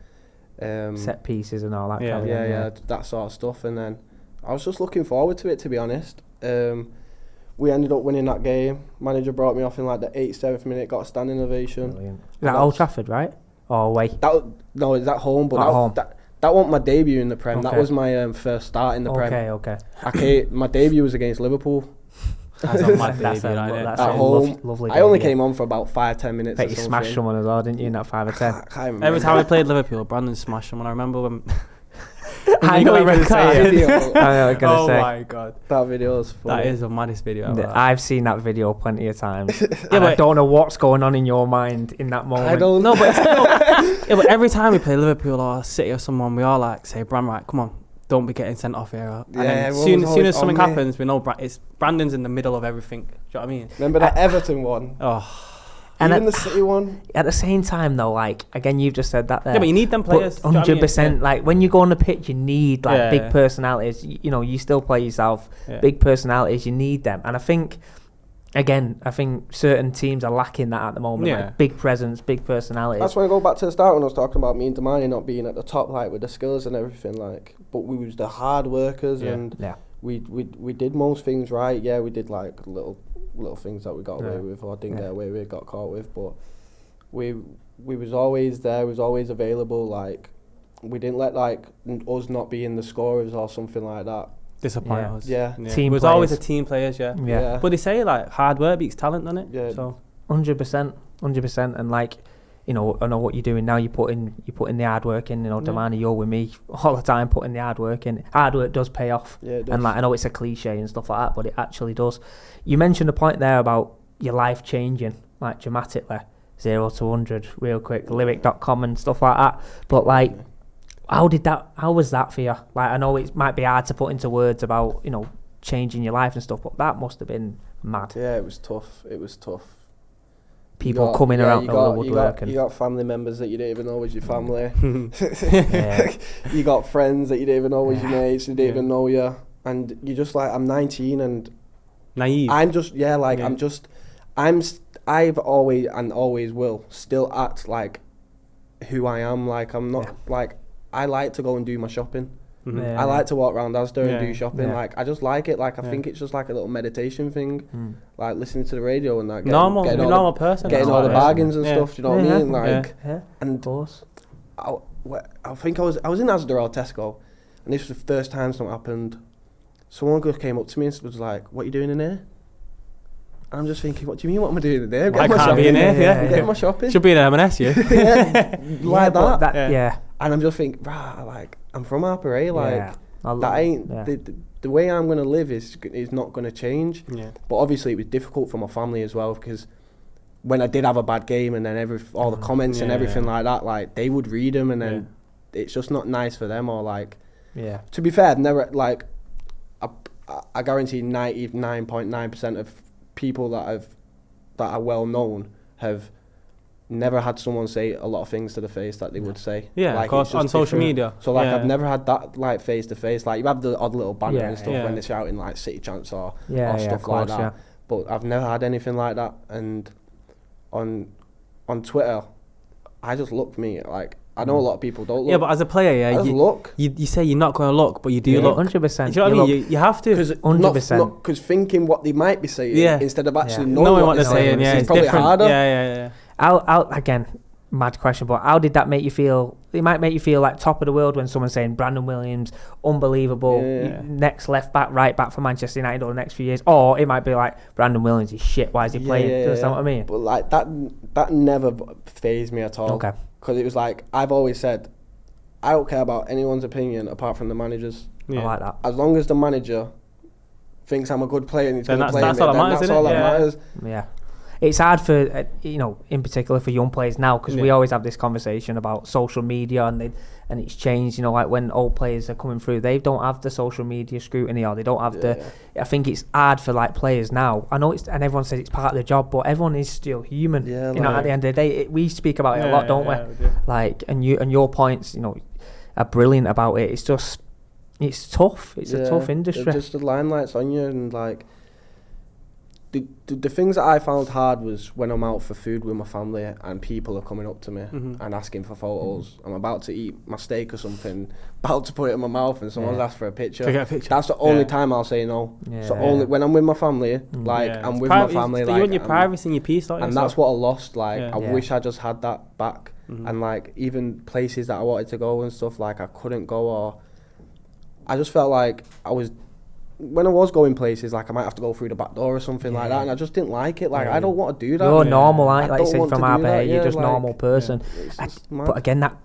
Set pieces and all that. Yeah, that sort of stuff. And then I was just looking forward to it, to be honest. We ended up winning that game. Manager brought me off in like the 87th minute, got a standing ovation. Brilliant. Is that Old Trafford, right? Or away? No, it's at home, but that wasn't my debut in the Prem. Okay. That was my first start in the Prem. Okay. My debut was against Liverpool. That's at home. Lovely I only came on for about 5-10 minutes. Bet you smashed someone as well, didn't you, in that 5 or 10? Every time I played Liverpool, Brandon smashed someone. I remember when... I know what Oh my God, that video is funny. That is the maddest video ever. I've seen that video plenty of times. But I don't know what's going on in your mind in that moment. I don't know, but but every time we play Liverpool or City or someone, we all like say, "Bram, right, come on, don't be getting sent off here." And then soon as something happens, we know Brandon's in the middle of everything. Do you know what I mean? Remember that Everton one? Oh. And even the City one. At the same time, though, like again, you've just said that there. Yeah, but you need them players. 100%. Like when you go on the pitch, you need like big personalities. You know, you still play yourself. Yeah. Big personalities, you need them. And I think certain teams are lacking that at the moment. Yeah. Like big presence, big personalities. That's when I go back to the start when I was talking about me and Damani not being at the top, like with the skills and everything. Like, but we was the hard workers, and we did most things right. Yeah, we did like little things that we got away with or didn't get away with, got caught with, but we was always there, was always available. Like we didn't let like us not be in the scorers or something like that disappoint us. Team it was players. always a team players. But they say like hard work beats talent, doesn't it? Yeah. So 100%, and like, you know, I know what you're doing now. You put in the hard work in. You know, Damani, you're with me all the time, putting the hard work in. Hard work does pay off. Yeah, it does. And like, I know it's a cliche and stuff like that, but it actually does. You mentioned a point there about your life changing like dramatically. 0 to 100 real quick, lyric.com and stuff like that. But like, how was that for you? Like, I know it might be hard to put into words about, changing your life and stuff, but that must have been mad. Yeah, it was tough. People coming around the woodwork. You got family members that you didn't even know was your family. You got friends that you didn't even know was your mates, who didn't even know you. And you're just like, I'm 19 and... Naive. I've always and always will still act like who I am. Like, I'm not, like, I like to go and do my shopping. I like to walk around Asda and do shopping. Like, I just like it. Like, I think it's just like a little meditation thing. Like, listening to the radio and that. Normal person. Getting all the bargains and stuff. Do you know what I mean? Like, and of course. I think I was in Asda or Tesco, and this was the first time something happened. Someone just came up to me and was like, "What are you doing in here?" And I'm just thinking, what do you mean? What am I doing in there? I can't be in here. I'm getting my shopping. Should be in M&S, you. Like that. And I'm just thinking, like, I'm from Harper, like, that ain't the way I'm gonna live is not gonna change. Yeah. But obviously, it was difficult for my family as well, because when I did have a bad game, and then all the comments and everything like that, like, they would read them, and then it's just not nice for them. Or like, to be fair, I've never, like, I guarantee 99.9% of people that are well known have never had someone say a lot of things to the face that they would say. Yeah, like, of course, on social media. So like, I've never had that, like, face to face. Like, you have the odd little banner and stuff when they're shouting like city chants or stuff like that. Yeah. But I've never had anything like that. And on Twitter, I just look like, I know a lot of people don't look. Yeah, but as a player, you look. You say you're not going to look, but you do look. 100%. Do you know what I mean? You have to. 100%. Because thinking what they might be saying instead of actually knowing what they're saying, it's probably different. harder. Yeah. I'll again, mad question, but how did that make you feel? It might make you feel like top of the world when someone's saying Brandon Williams, unbelievable, next left back, right back for Manchester United over the next few years. Or it might be like, Brandon Williams is shit, why is he playing? Do you understand what I mean? But like, that never fazed me at all. Okay. Because it was like, I've always said, I don't care about anyone's opinion apart from the manager's. I like that. As long as the manager thinks I'm a good player and he's going to play me, that's all that matters. Yeah. It's hard for, in particular for young players now, because we always have this conversation about social media and it's changed, like when old players are coming through, they don't have the social media scrutiny, or they don't have I think it's hard for like players now. I know and everyone says it's part of the job, but everyone is still human. Yeah, at the end of the day, we speak about it a lot, don't we? Like, and your points, are brilliant about it. It's just, it's tough. It's a tough industry. Just the limelight's on you, and like, the things that I found hard was when I'm out for food with my family and people are coming up to me and asking for photos. I'm about to eat my steak or something, about to put it in my mouth, and someone's asked for a picture. That's the only time I'll say no. So only when I'm with my family, like, I'm with my family. You want your privacy and your peace, don't you? And that's what I lost. Like, I wish I just had that back. And like, even places that I wanted to go and stuff, like, I couldn't go, or I just felt like when I was going places, like, I might have to go through the back door or something like that, and I just didn't like it. Like, I don't want to do that. You're normal, like you said, from RBA, you're just normal person. But again, that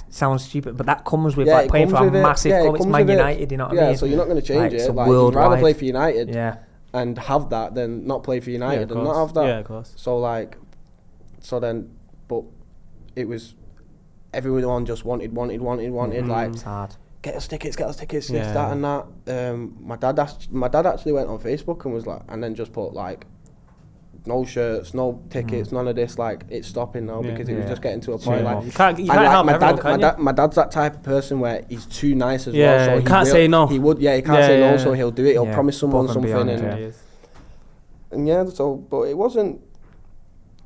sounds stupid, but that comes with like playing for a massive club. It's Man United, you know what I mean? So you're not going to change it. Like, you'd rather play for United and have that than not play for United and not have that. Yeah, of course. So like, but it was, everyone just wanted. Like, it's hard. Get us tickets, this, that and that. My dad actually went on Facebook and was like, and then just put like, no shirts, no tickets, none of this. Like, it's stopping now because it was just getting to a point. Like, you can't help everyone, can you? My dad's that type of person where he's too nice as well. So he can't say no. He would, he can't say no. So he'll do it. He'll promise someone something, and So, but it wasn't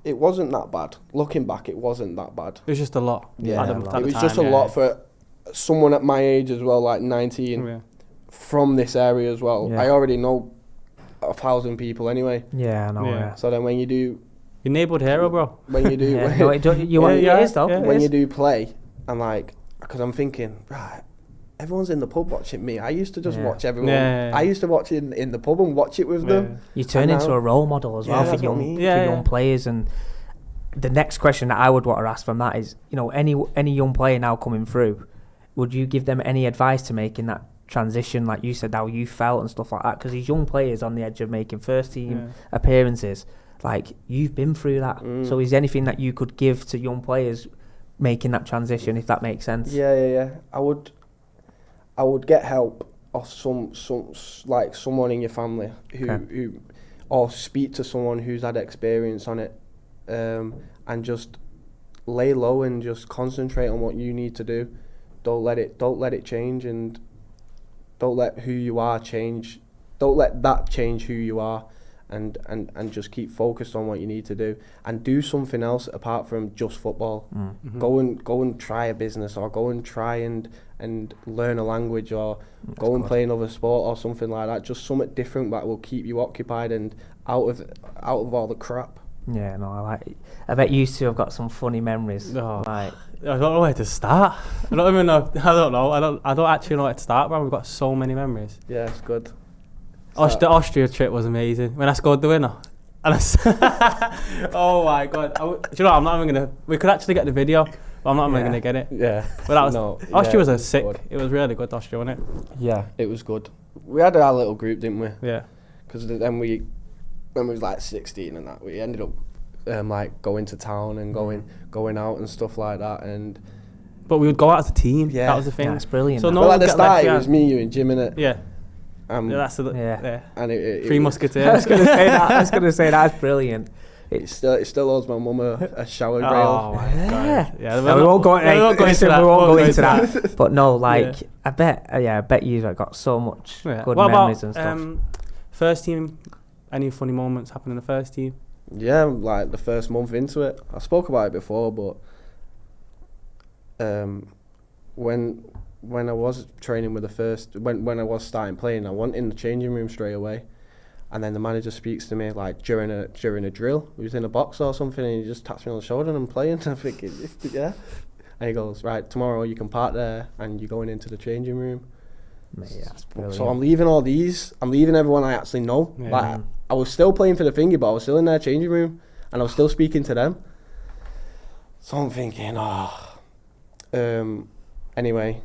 that bad. Looking back, it wasn't that bad. It was just a lot. Yeah, it was just a lot for someone at my age as well, like 19, from this area as well. I already know 1,000 people anyway. Yeah, I know. Yeah. So then when you do, your neighbourhood hero, bro. When you do, when you do play, and like, because I'm thinking, right, everyone's in the pub watching me. I used to just watch everyone. I used to watch in the pub and watch it with them. You turn into a role model as well for young players. And the next question that I would want to ask from that is, any young player now coming through, would you give them any advice to making that transition, like you said, how you felt and stuff like that? Because these young players on the edge of making first team appearances, like you've been through that. So is there anything that you could give to young players making that transition, if that makes sense? Yeah. I would get help off some like someone in your family who or speak to someone who's had experience on it, and just lay low and just concentrate on what you need to do. Don't let it change, and don't let who you are change. Don't let that change who you are, and just keep focused on what you need to do, and do something else apart from just football. Go and try a business, or go and try and learn a language, or go and play another sport or something like that. Just something different that will keep you occupied and out of all the crap. Yeah, no, I like it. I bet you two have got some funny memories. Oh, Like, I don't know where to start. I don't even know. I don't actually know where to start, bro. We've got so many memories. Yeah, it's good. The Austria trip was amazing. When I scored the winner. And oh my God. Do you know what? I'm not even going to... We could actually get the video, but I'm not even going to get it. Yeah. But that was... Austria was a sick... Good. It was really good, Austria, wasn't it? Yeah, it was good. We had our little group, didn't we? Yeah. Because then when we was like 16 and that, we ended up like going to town and going out and stuff like that. But we would go out as a team. Yeah. That was the thing. that's brilliant. So that. no Well, one at the would get start, left it was behind. me, you, and Jim, innit? Yeah. Yeah, That's the... Yeah. and it Three was- I was Musketeers. going to say that. I was going to say that's brilliant. It still owes my mum a shower Oh rail. my God. Yeah. No, we won't go into that. We won't go into that. But no, like, Yeah. I bet you've got so much Yeah. good What memories about, and stuff. first team? Any funny moments happen in the first team? Yeah, like the first month into it. I spoke about it before, but when I was training with the first, when I was starting playing, I went in the changing room straight away, and then the manager speaks to me like during a drill. He was in a box or something, and he just taps me on the shoulder, and I'm playing. And I'm thinking, yeah. And he goes, right, tomorrow you can park there, and you're going into the changing room. Mate, yeah, that's brilliant. So I'm leaving all these. I'm leaving everyone I actually know. Yeah. Like I was still playing for the thingy, but I was still in their changing room, and I was still speaking to them. So I'm thinking, anyway,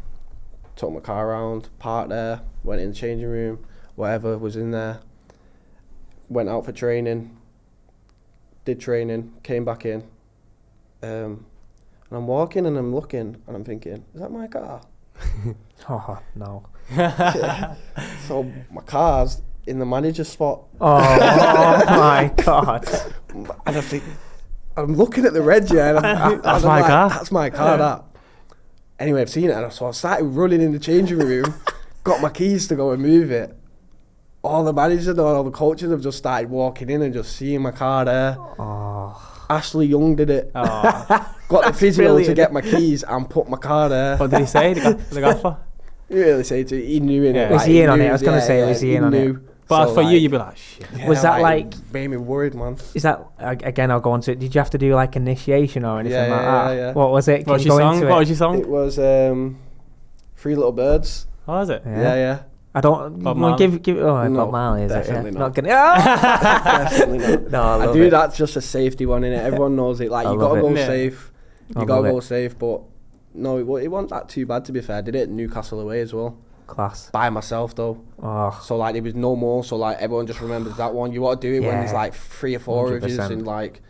took my car around, parked there, went in the changing room, whatever was in there. Went out for training, did training, came back in, and I'm walking and I'm looking and I'm thinking, is that my car? Oh, no. So my car's in the manager's spot. Oh, my God. And I think, I'm looking at the red, yeah, and That's my car. That's my car, that. Anyway, I've seen it, and so I started running in the changing room, got my keys to go and move it. All the managers and all the coaches have just started walking in and just seeing my car there. Oh. Ashley Young did it. Oh. Got the physio brilliant. to get my keys and put my car there. What did he say? The gaffer? He really said to, he knew in Yeah. it. Was he in on it? I was gonna say, was he in on it? But for you, you'd be like, shit. Yeah, Was that like- made me worried, man. Is that, again, I'll go on to it. Did you have to do like initiation or anything Yeah, like yeah, that? yeah. What was it? Can What was you your go song? into What it? was your song? It was Three Little Birds. What was it? Yeah. I don't. Bob well, Marley? give. Oh, No, Bob Marley is it? Yeah. definitely not. gonna. Oh! Definitely not. No, I I love do. it. That's just a safety one, innit? Everyone knows it. Like I you love gotta it. go Yeah. safe. I You gotta love go it. safe, but no, it wasn't that too bad to be fair. I did it at Newcastle away as well, Class. by myself though. Oh, So like there was no more. So like everyone just remembers that one. You want to do it when there's Yeah. like 3 or 4 of you, 100%. and like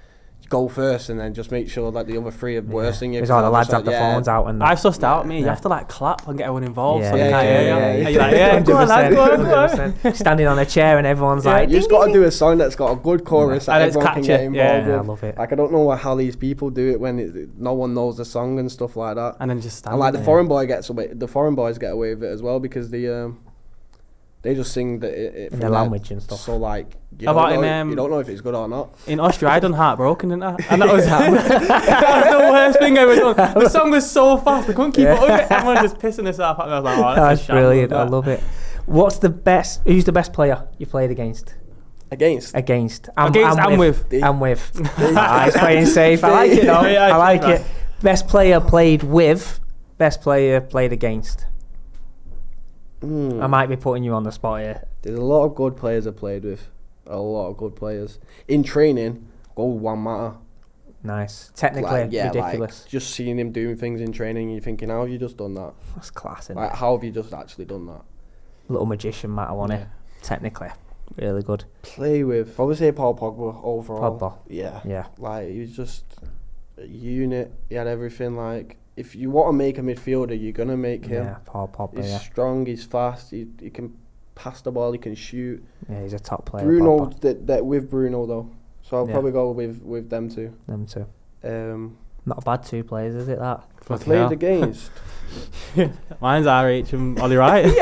you go first, and then just make sure that the other 3 are worse than you. Because all the 'cause lads I'm have the just like, phones out and. I've sussed out, me. You Yeah. have to like clap and get everyone involved. Yeah, so they yeah, can't yeah, hear you. yeah, And you're like, yeah, go on, lads, go on, go on. 100%. Standing on a chair and everyone's Yeah, like. You just got to do a song that's got a good chorus And that it's everyone can catchy, get involved yeah. Yeah, I with. love it. Like I don't know how these people do it when no one knows the song and stuff like that. And then just stand And like the there. foreign boy gets away, the foreign boys get away with it as well because they just sing it In from their language and stuff. So like you How don't, about know, in, you don't know if it's good or not. In Austria, I done Heartbroken, didn't I? And that was that was the worst thing I ever done. The song was so fast, I couldn't keep up with it. Everyone was just pissing herself at me. I was like, oh, That's a shambles, brilliant. that. I love it. What's the best? Who's the best player you played against? Against Against and with. I'm with. He's playing safe. I like it though. Yeah, I like that. it. Best player played with. Best player played against. I might be putting you on the spot here. There's a lot of good players I played with. A lot of good players. In training, goal one matter. Nice. Technically ridiculous. Like, just seeing him doing things in training, you're thinking, how have you just done that? That's class, isn't Like, it? how have you just actually done that? Little magician matter on it. Technically. Really good. Play with, probably say Paul Pogba overall. Pogba. Yeah. Like, he was just a unit. He had everything. Like, if you want to make a midfielder, you're going to make him. Yeah, Paul Pogba, He's strong, he's fast, he can pass the ball, he can shoot. Yeah, he's a top player. Bruno, that with Bruno though. So I'll Yeah. probably go with them two. Them two. Not a bad two players, is it, that? I played against. Mine's RH and Ollie Wright.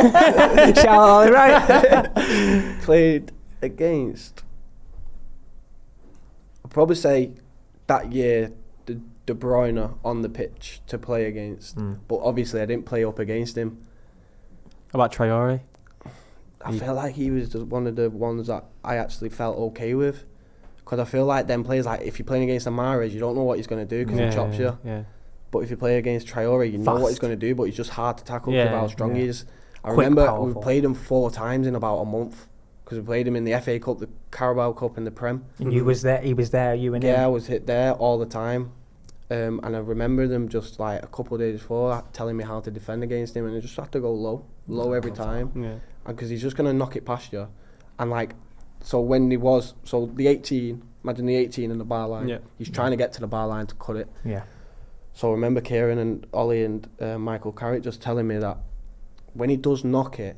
Shout out Ollie Wright. Played against. I'd probably say that year, De Bruyne on the pitch to play against. But obviously I didn't play up against him. How about Traore? I felt like he was just one of the ones that I actually felt okay with. Because I feel like them players, like if you're playing against Mahrez, you don't know what he's going to do because he chops you. Yeah. But if you play against Traore, you know what he's going to do, but he's just hard to tackle because of how strong he is. I remember we played him 4 times in about a month because we played him in the FA Cup, the Carabao Cup, and the Prem. And you was there, he was there, you and him? Yeah, I was hit there all the time. And I remember them just like a couple of days before telling me how to defend against him, and I just have to go low every time. Yeah. Because he's just going to knock it past you. And like, so when he was, so the 18, imagine the 18 in the bar line, he's trying to get to the bar line to cut it. Yeah. So I remember Kieran and Ollie and Michael Carrick just telling me that when he does knock it,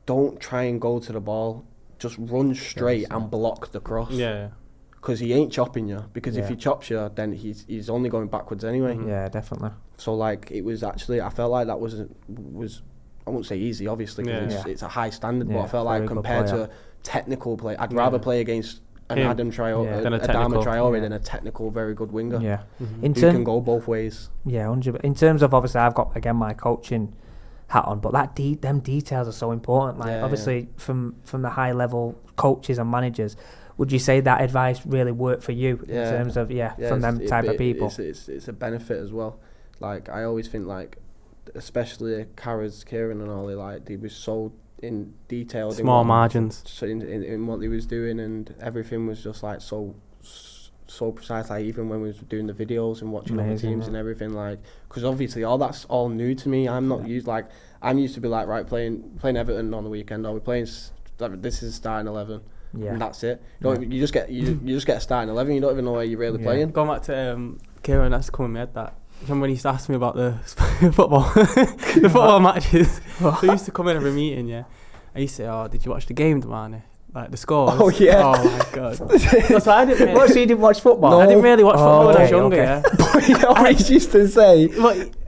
don't try and go to the ball, just run straight and block the cross. Yeah. Because he ain't chopping you. Because if he chops you, then he's only going backwards anyway. Yeah, definitely. So like, it was actually, I felt like that was I won't say easy, obviously, because it's a high standard, but I felt like compared to a technical play, I'd rather play against an Adam Traore, Adama Traore than a technical, very good winger. Yeah. Who can go both ways. Yeah, 100%. In terms of, obviously, I've got, again, my coaching hat on, but them details are so important. Like, obviously, from the high-level coaches and managers, would you say that advice really worked for you in terms of, from them type of people? It's a benefit as well. Like, I always think, like, especially Kieran and Ollie, like they were so in detail. Small margins. In what he was doing, and everything was just like so precise. Like even when we was doing the videos and watching other teams and everything, like because obviously all that's all new to me. I'm not used like I'm used to be like right playing Everton on the weekend. Or we're playing this is starting 11. And that's it. You just get a starting 11. You don't even know where you're really playing. Going back to Kieran, that's coming in my head that. Remember when he used to ask me about the football, matches? So he used to come in every meeting, and he used to say, "Oh, did you watch the game, Damani? Like the scores?" Oh yeah. Oh my god. So I didn't. What? So you didn't watch football? No, I didn't really watch football when I was younger. Okay. But you always used to say,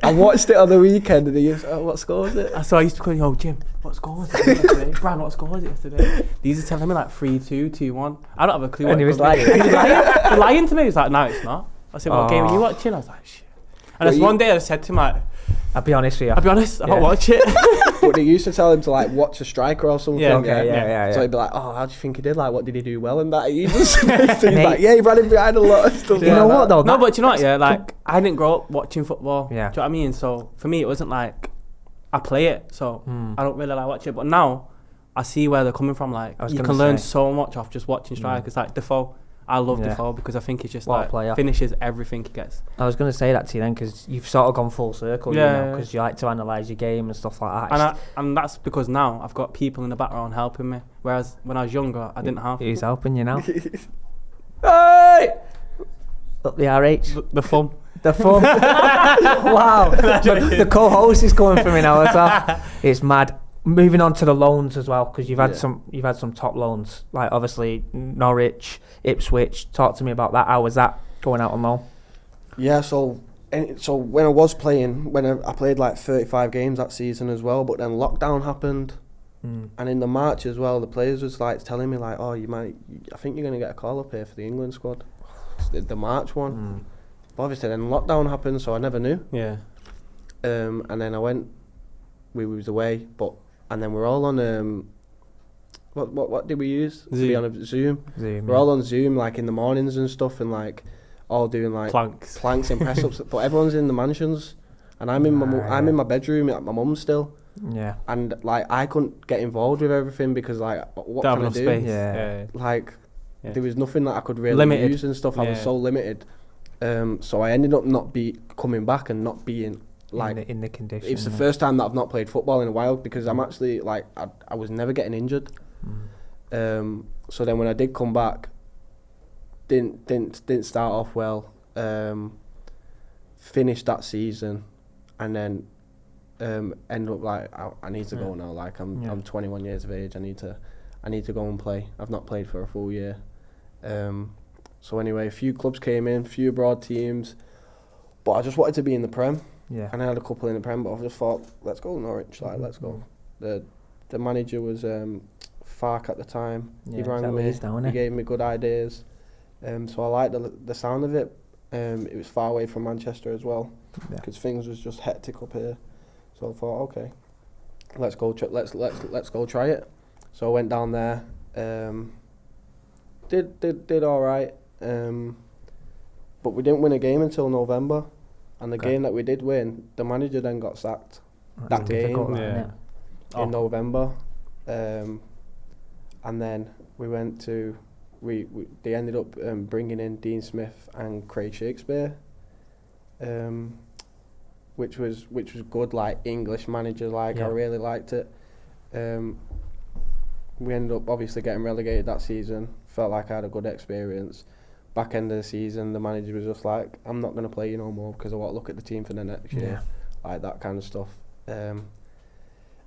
"I watched it on the weekend," and he used, "Oh, what score was it?" So I used to call, Jim, what score was it yesterday? Bran, what score was it yesterday? These are telling me like 3-2, 2-1. I don't have a clue. And he was lying. He was lying to me. He was like, "No, it's not." I said, "What game are you watching?" I was like, "Shit." And there's one day I said to him, like, I'll be honest with you. I don't watch it. But they used to tell him to like watch a striker or something. Yeah. So he'd be like, "Oh, how do you think he did? Like, what did he do well in that?" He just he's like, "Yeah, he ran him behind a lot of stuff." You know what though? No, but you know what? Yeah, like I didn't grow up watching football. Yeah. Do you know what I mean? So for me, it wasn't like I play it, so I don't really like watch it. But now I see where they're coming from. Like you can learn so much off just watching strikers. Like Defoe. I love Defoe because I think he's just like finishes everything he gets. I was going to say that to you then because you've sort of gone full circle, because you like to analyse your game and stuff like that. And that's because now I've got people in the background helping me, whereas when I was younger, I didn't have. Who's helping you now? Hey! Up the RH. The fun. The fun. Wow. The co-host is coming for me now as well. It's mad. Moving on to the loans as well, because you've had some top loans, like obviously Norwich, Ipswich. Talk to me about that. How was that going out on loan? Yeah, so when I was playing, I played like 35 games that season as well, but then lockdown happened, and in the March as well, the players was like telling me like, "Oh, I think you're gonna get a call up here for the England squad." The March one, but obviously then lockdown happened, so I never knew. Yeah. And then I went. We was away, and then we're all on what did we use? Zoom. To be on a Zoom. We're all on Zoom like in the mornings and stuff, and like all doing like planks and press ups. But everyone's in the mansions, and I'm in my bedroom at my mum's still. Yeah. And like I couldn't get involved with everything because like what can I do? Space. Yeah. Like there was nothing that I could really use and stuff. I was so limited. So I ended up not coming back and not being. Like in the condition. It's the first time that I've not played football in a while because I'm actually like I was never getting injured. So then when I did come back, didn't start off well. Finished that season, and then ended up like I need to go now. Like I'm 21 years of age. I need to go and play. I've not played for a full year. So anyway, a few clubs came in, few abroad teams, but I just wanted to be in the Prem. Yeah. And I had a couple in the Prem, but I just thought, let's go Norwich. Like let's go. The manager was Fark at the time. Yeah, he rang me. He gave me good ideas. So I liked the sound of it. It was far away from Manchester as well, because things was just hectic up here. So I thought, okay, let's go try it. So I went down there. Did all right. But we didn't win a game until November, and the game that we did win, the manager then got sacked. That game in November, and then we went to. They ended up bringing in Dean Smith and Craig Shakespeare, which was good, like English manager, like I really liked it. We ended up obviously getting relegated that season. Felt like I had a good experience. Back end of the season, the manager was just like, I'm not going to play you no more because I want to look at the team for the next year, like that kind of stuff. Ended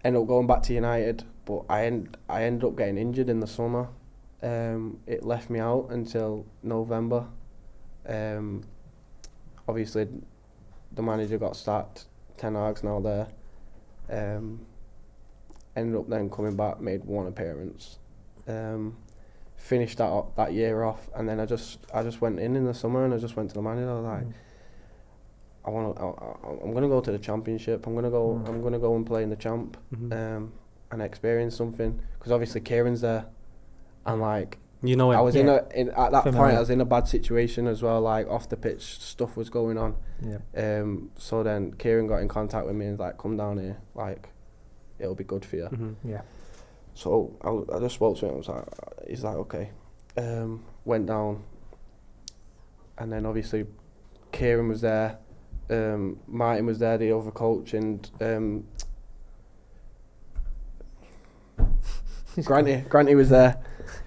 up going back to United, but I ended up getting injured in the summer. It left me out until November. Obviously, the manager got sacked. Ten Hag's now there. Ended up then coming back, made one appearance. Finished that year off, and then I just went in the summer, and I just went to the manager. I was like, I'm gonna go to the Championship. I'm gonna go and play in the Champ, and experience something. Because obviously Kieran's there. And like, I was at that point I was in a bad situation as well, like off the pitch stuff was going on. So then Kieran got in contact with me and was like, come down here, like it'll be good for you. So I just spoke to him. He's like, okay. Went down, and then obviously Kieran was there, Martin was there, the other coach, and Granty was there.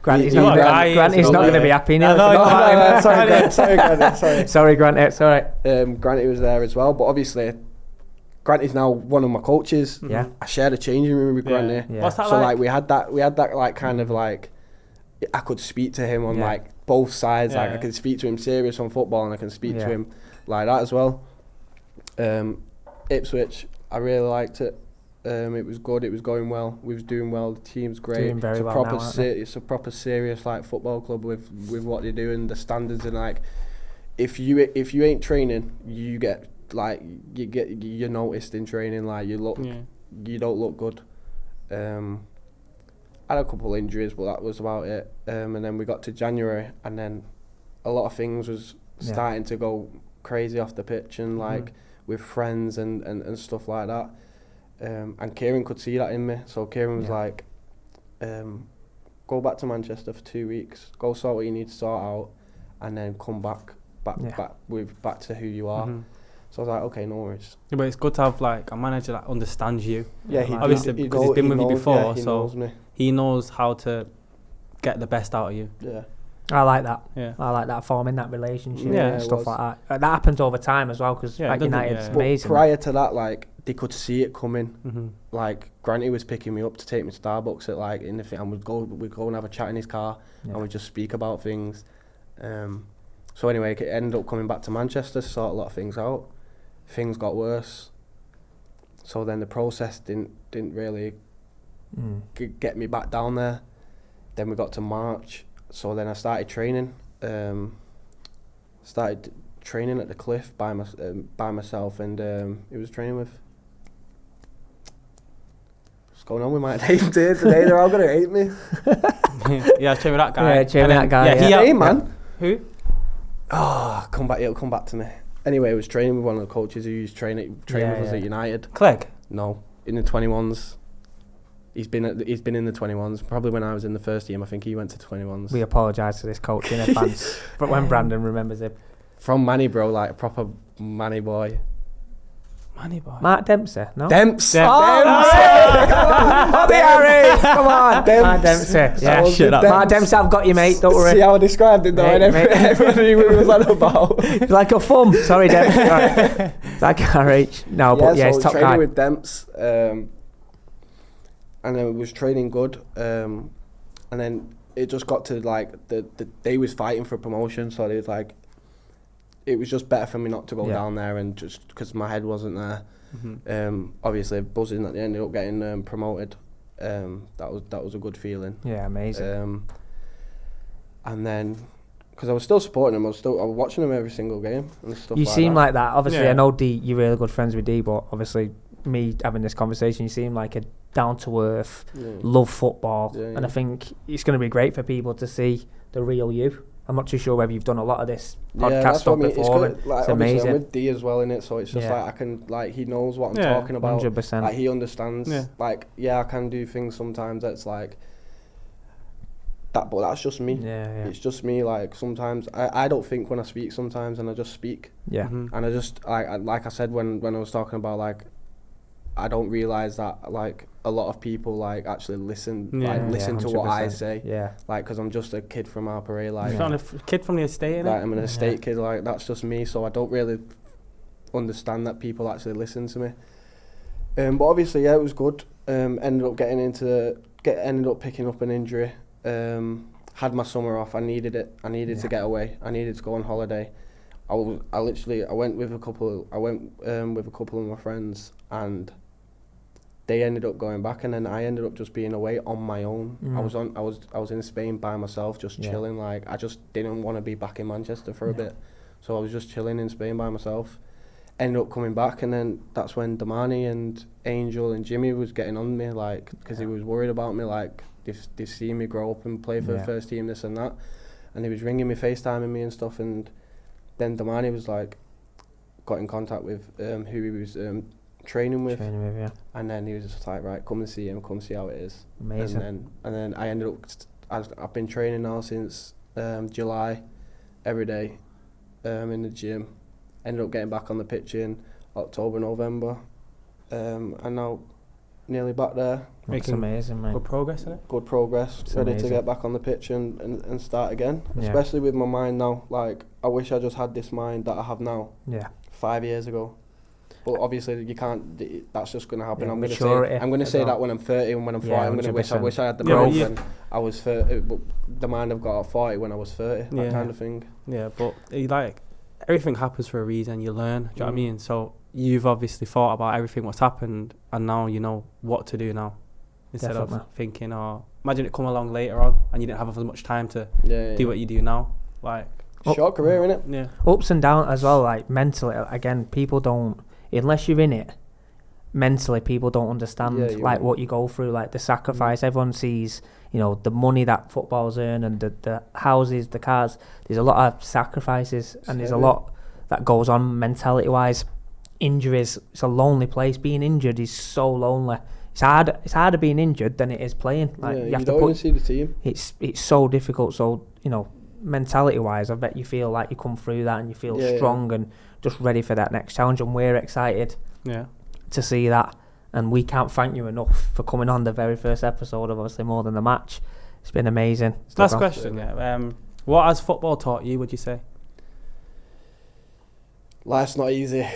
Granty's not going to be happy now. Sorry, Granty. Sorry, Granty. It's all right. Granty was there as well, but obviously, Granty's now one of my coaches. Yeah. I shared a changing room with Granty. What's that so like? we had that like kind of like, I could speak to him on like both sides. Like I can speak to him serious on football, and I can speak to him like that as well. Ipswich, I really liked it. It was good. It was going well. We was doing well. The team's great. Doing very well now, aren't they? It's a proper serious like football club with what they do and the standards, and like if you ain't training, you're noticed in training. Like you don't look good. I had a couple injuries, but that was about it. And then we got to January, and then a lot of things was starting to go crazy off the pitch, and like with friends and stuff like that. And Kieran could see that in me, so Kieran was like, go back to Manchester for 2 weeks, go sort what you need to sort out, and then come back to who you are. So I was like, okay, no worries. Yeah, but it's good to have like a manager that understands you. Yeah, obviously because he's been with you before, he so knows me. He knows how to get the best out of you. Yeah. I like that. Yeah. I like that, forming that relationship Yeah, and stuff like that. That happens over time as well, because at United it's amazing. But prior to that, like, they could see it coming. Like, Granty was picking me up to take me to Starbucks at like in the thing, and we'd go and have a chat in his car, and we'd just speak about things. So anyway, it ended up coming back to Manchester to sort a lot of things out. Things got worse. So then the process didn't really get me back down there. Then we got to March. So then I started training. Started training at the Cliff by myself, and it was training with. What's going on with my name today? They're all gonna hate me. Yeah, train with that guy. Yeah, train with that guy. Hey man. Who? Oh, it'll come back to me. Anyway, I was training with one of the coaches who used to train with us at United. Clegg? No, in the 21s. He's been in the 21s. Probably when I was in the first team, I think he went to 21s. We apologise to this coach in advance, but when Brandon remembers it. From Manny, bro, like a proper Manny boy. Money boy. Mark Dempsey, no? Demps. Oh, Harry! Come on, Demps. Mark Dempsey. Yeah, Shut up. Mark Dempsey, I've got you, mate. Don't worry. See how I described it though, Mate, and mate. everybody knew what it was on about. It's like a thumb. Sorry, Dempsey. Right. It's like RH. No, but yeah, so it's I was top training guy. with Demps, and then was training good, and then it just got to like the they was fighting for promotion, so it was like it was just better for me not to go down there, and just because my head wasn't there. Obviously buzzing that they ended up getting promoted. That was a good feeling. Yeah, amazing. And then because I was still supporting them, I was watching them every single game and stuff. You seem like that. Obviously, Yeah. I know D. You're really good friends with D, but obviously, me having this conversation, you seem like a down to earth, love football, and I think it's going to be great for people to see the real you. I'm not too sure whether you've done a lot of this podcast stuff before. It's good. Like, it's obviously amazing. I'm with D as well in it, so it's just like I can like he knows what I'm talking about. 100%. Like he understands. Yeah. Like I can do things sometimes that's like that, but that's just me. Yeah. It's just me. Like sometimes I don't think when I speak sometimes, and I just speak. Yeah. And I just like I said when I was talking about like I don't realise that like a lot of people like actually listen listen to what I say. Yeah. Like because I'm just a kid from Harper, like. You're a kid from the estate, innit? Like I'm an estate kid, like that's just me, so I don't really understand that people actually listen to me. But obviously, it was good. Ended up ended up picking up an injury. Had my summer off. I needed it. I needed to get away. I needed to go on holiday. I went with a couple of my friends, and they ended up going back, and then I ended up just being away on my own. I was in Spain by myself, just chilling. Like I just didn't want to be back in Manchester for a bit, so I was just chilling in Spain by myself. Ended up coming back, and then that's when Damani and Angel and Jimmy was getting on me, like because he was worried about me, like they've seen me grow up and play for the first team, this and that, and he was ringing me, FaceTiming me and stuff, and then Damani was like got in contact with who he was training with, and then he was just like, right, come and see him, come see how it is. Amazing. And then I ended up I've been training now since July every day in the gym. Ended up getting back on the pitch in October, November, and now nearly back there. That's amazing, mate. Good progress, isn't it? Good progress. It's ready amazing. to get back on the pitch and start again. Yeah. Especially with my mind now. Like I wish I just had this mind that I have now. Yeah. 5 years ago. But obviously you can't. That's just going to happen. Yeah, I'm maturity going to say well. that when I'm 30 and when I'm 40. I'm going to wish. I 100%. wish I had the Yeah, mind but when I was 30. But the mind I've got at 40 when I was 30. That kind of thing. Yeah, but everything happens for a reason. You learn. Do you know what I mean? So you've obviously thought about everything what's happened, and now you know what to do now, instead of thinking, or imagine it come along later on and you didn't have as much time to do what you do now. Like short career, innit? Yeah. Ups and downs as well, like mentally. Again, people don't, unless you're in it, mentally people don't understand like what you go through, like the sacrifice. Everyone sees, you know, the money that footballers earn and the houses, the cars. There's a lot of sacrifices, and there's a lot that goes on mentality wise. Injuries, it's a lonely place. Being injured is so lonely. It's harder being injured than it is playing. Like you have to don't even see the team. It's so difficult. So, you know, mentality wise, I bet you feel like you come through that and you feel strong and just ready for that next challenge, and we're excited to see that. And we can't thank you enough for coming on the very first episode of Obviously More Than the Match. It's been amazing. Last question, what has football taught you, would you say? Life's not easy.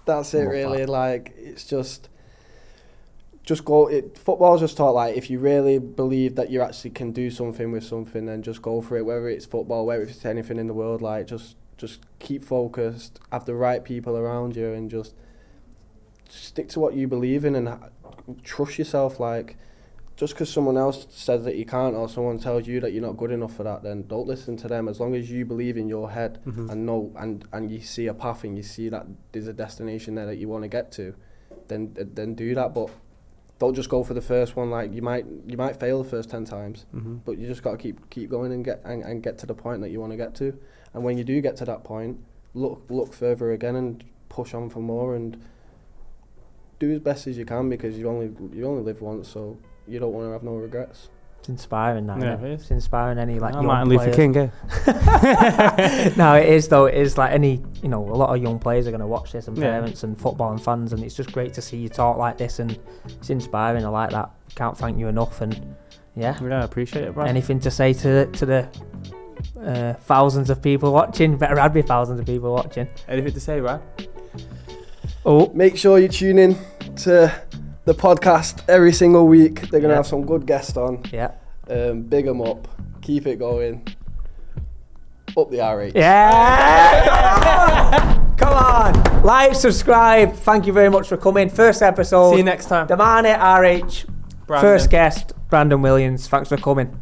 That's it, really. Like, it's just go. Football's just taught, like, if you really believe that you actually can do something with something, then just go for it. Whether it's football, whether it's anything in the world, like, just keep focused, have the right people around you, and just stick to what you believe in, and trust yourself. Like, just because someone else says that you can't, or someone tells you that you're not good enough for that, then don't listen to them. As long as you believe in your head and know, and you see a path, and you see that there's a destination there that you want to get to, then do that. But don't just go for the first one. Like, you might fail the first 10 times, but you just got to keep going and get to the point that you want to get to. And when you do get to that point, look further again and push on for more, and do as best as you can, because you only live once, so you don't want to have no regrets. It's inspiring, that, Yeah, isn't it? it is. It's inspiring any like young Martin Luther players. King, eh? No, it is though. It is like any, a lot of young players are going to watch this, and Yeah. parents and football and fans, and it's just great to see you talk like this, and it's inspiring. I like that. Can't thank you enough, and yeah. Yeah, I appreciate it, bro. Anything to say to the thousands of people watching? Better had be thousands of people watching. Anything to say, right? Oh, Make sure you tune in to the podcast every single week. They're going to Yeah. have some good guests on. yeah. Big them up. Keep it going. Up the RH. Yeah! Come on! Like, subscribe. Thank you very much for coming. First episode. See you next time. Damani RH. Brandon. First guest, Brandon Williams. Thanks for coming.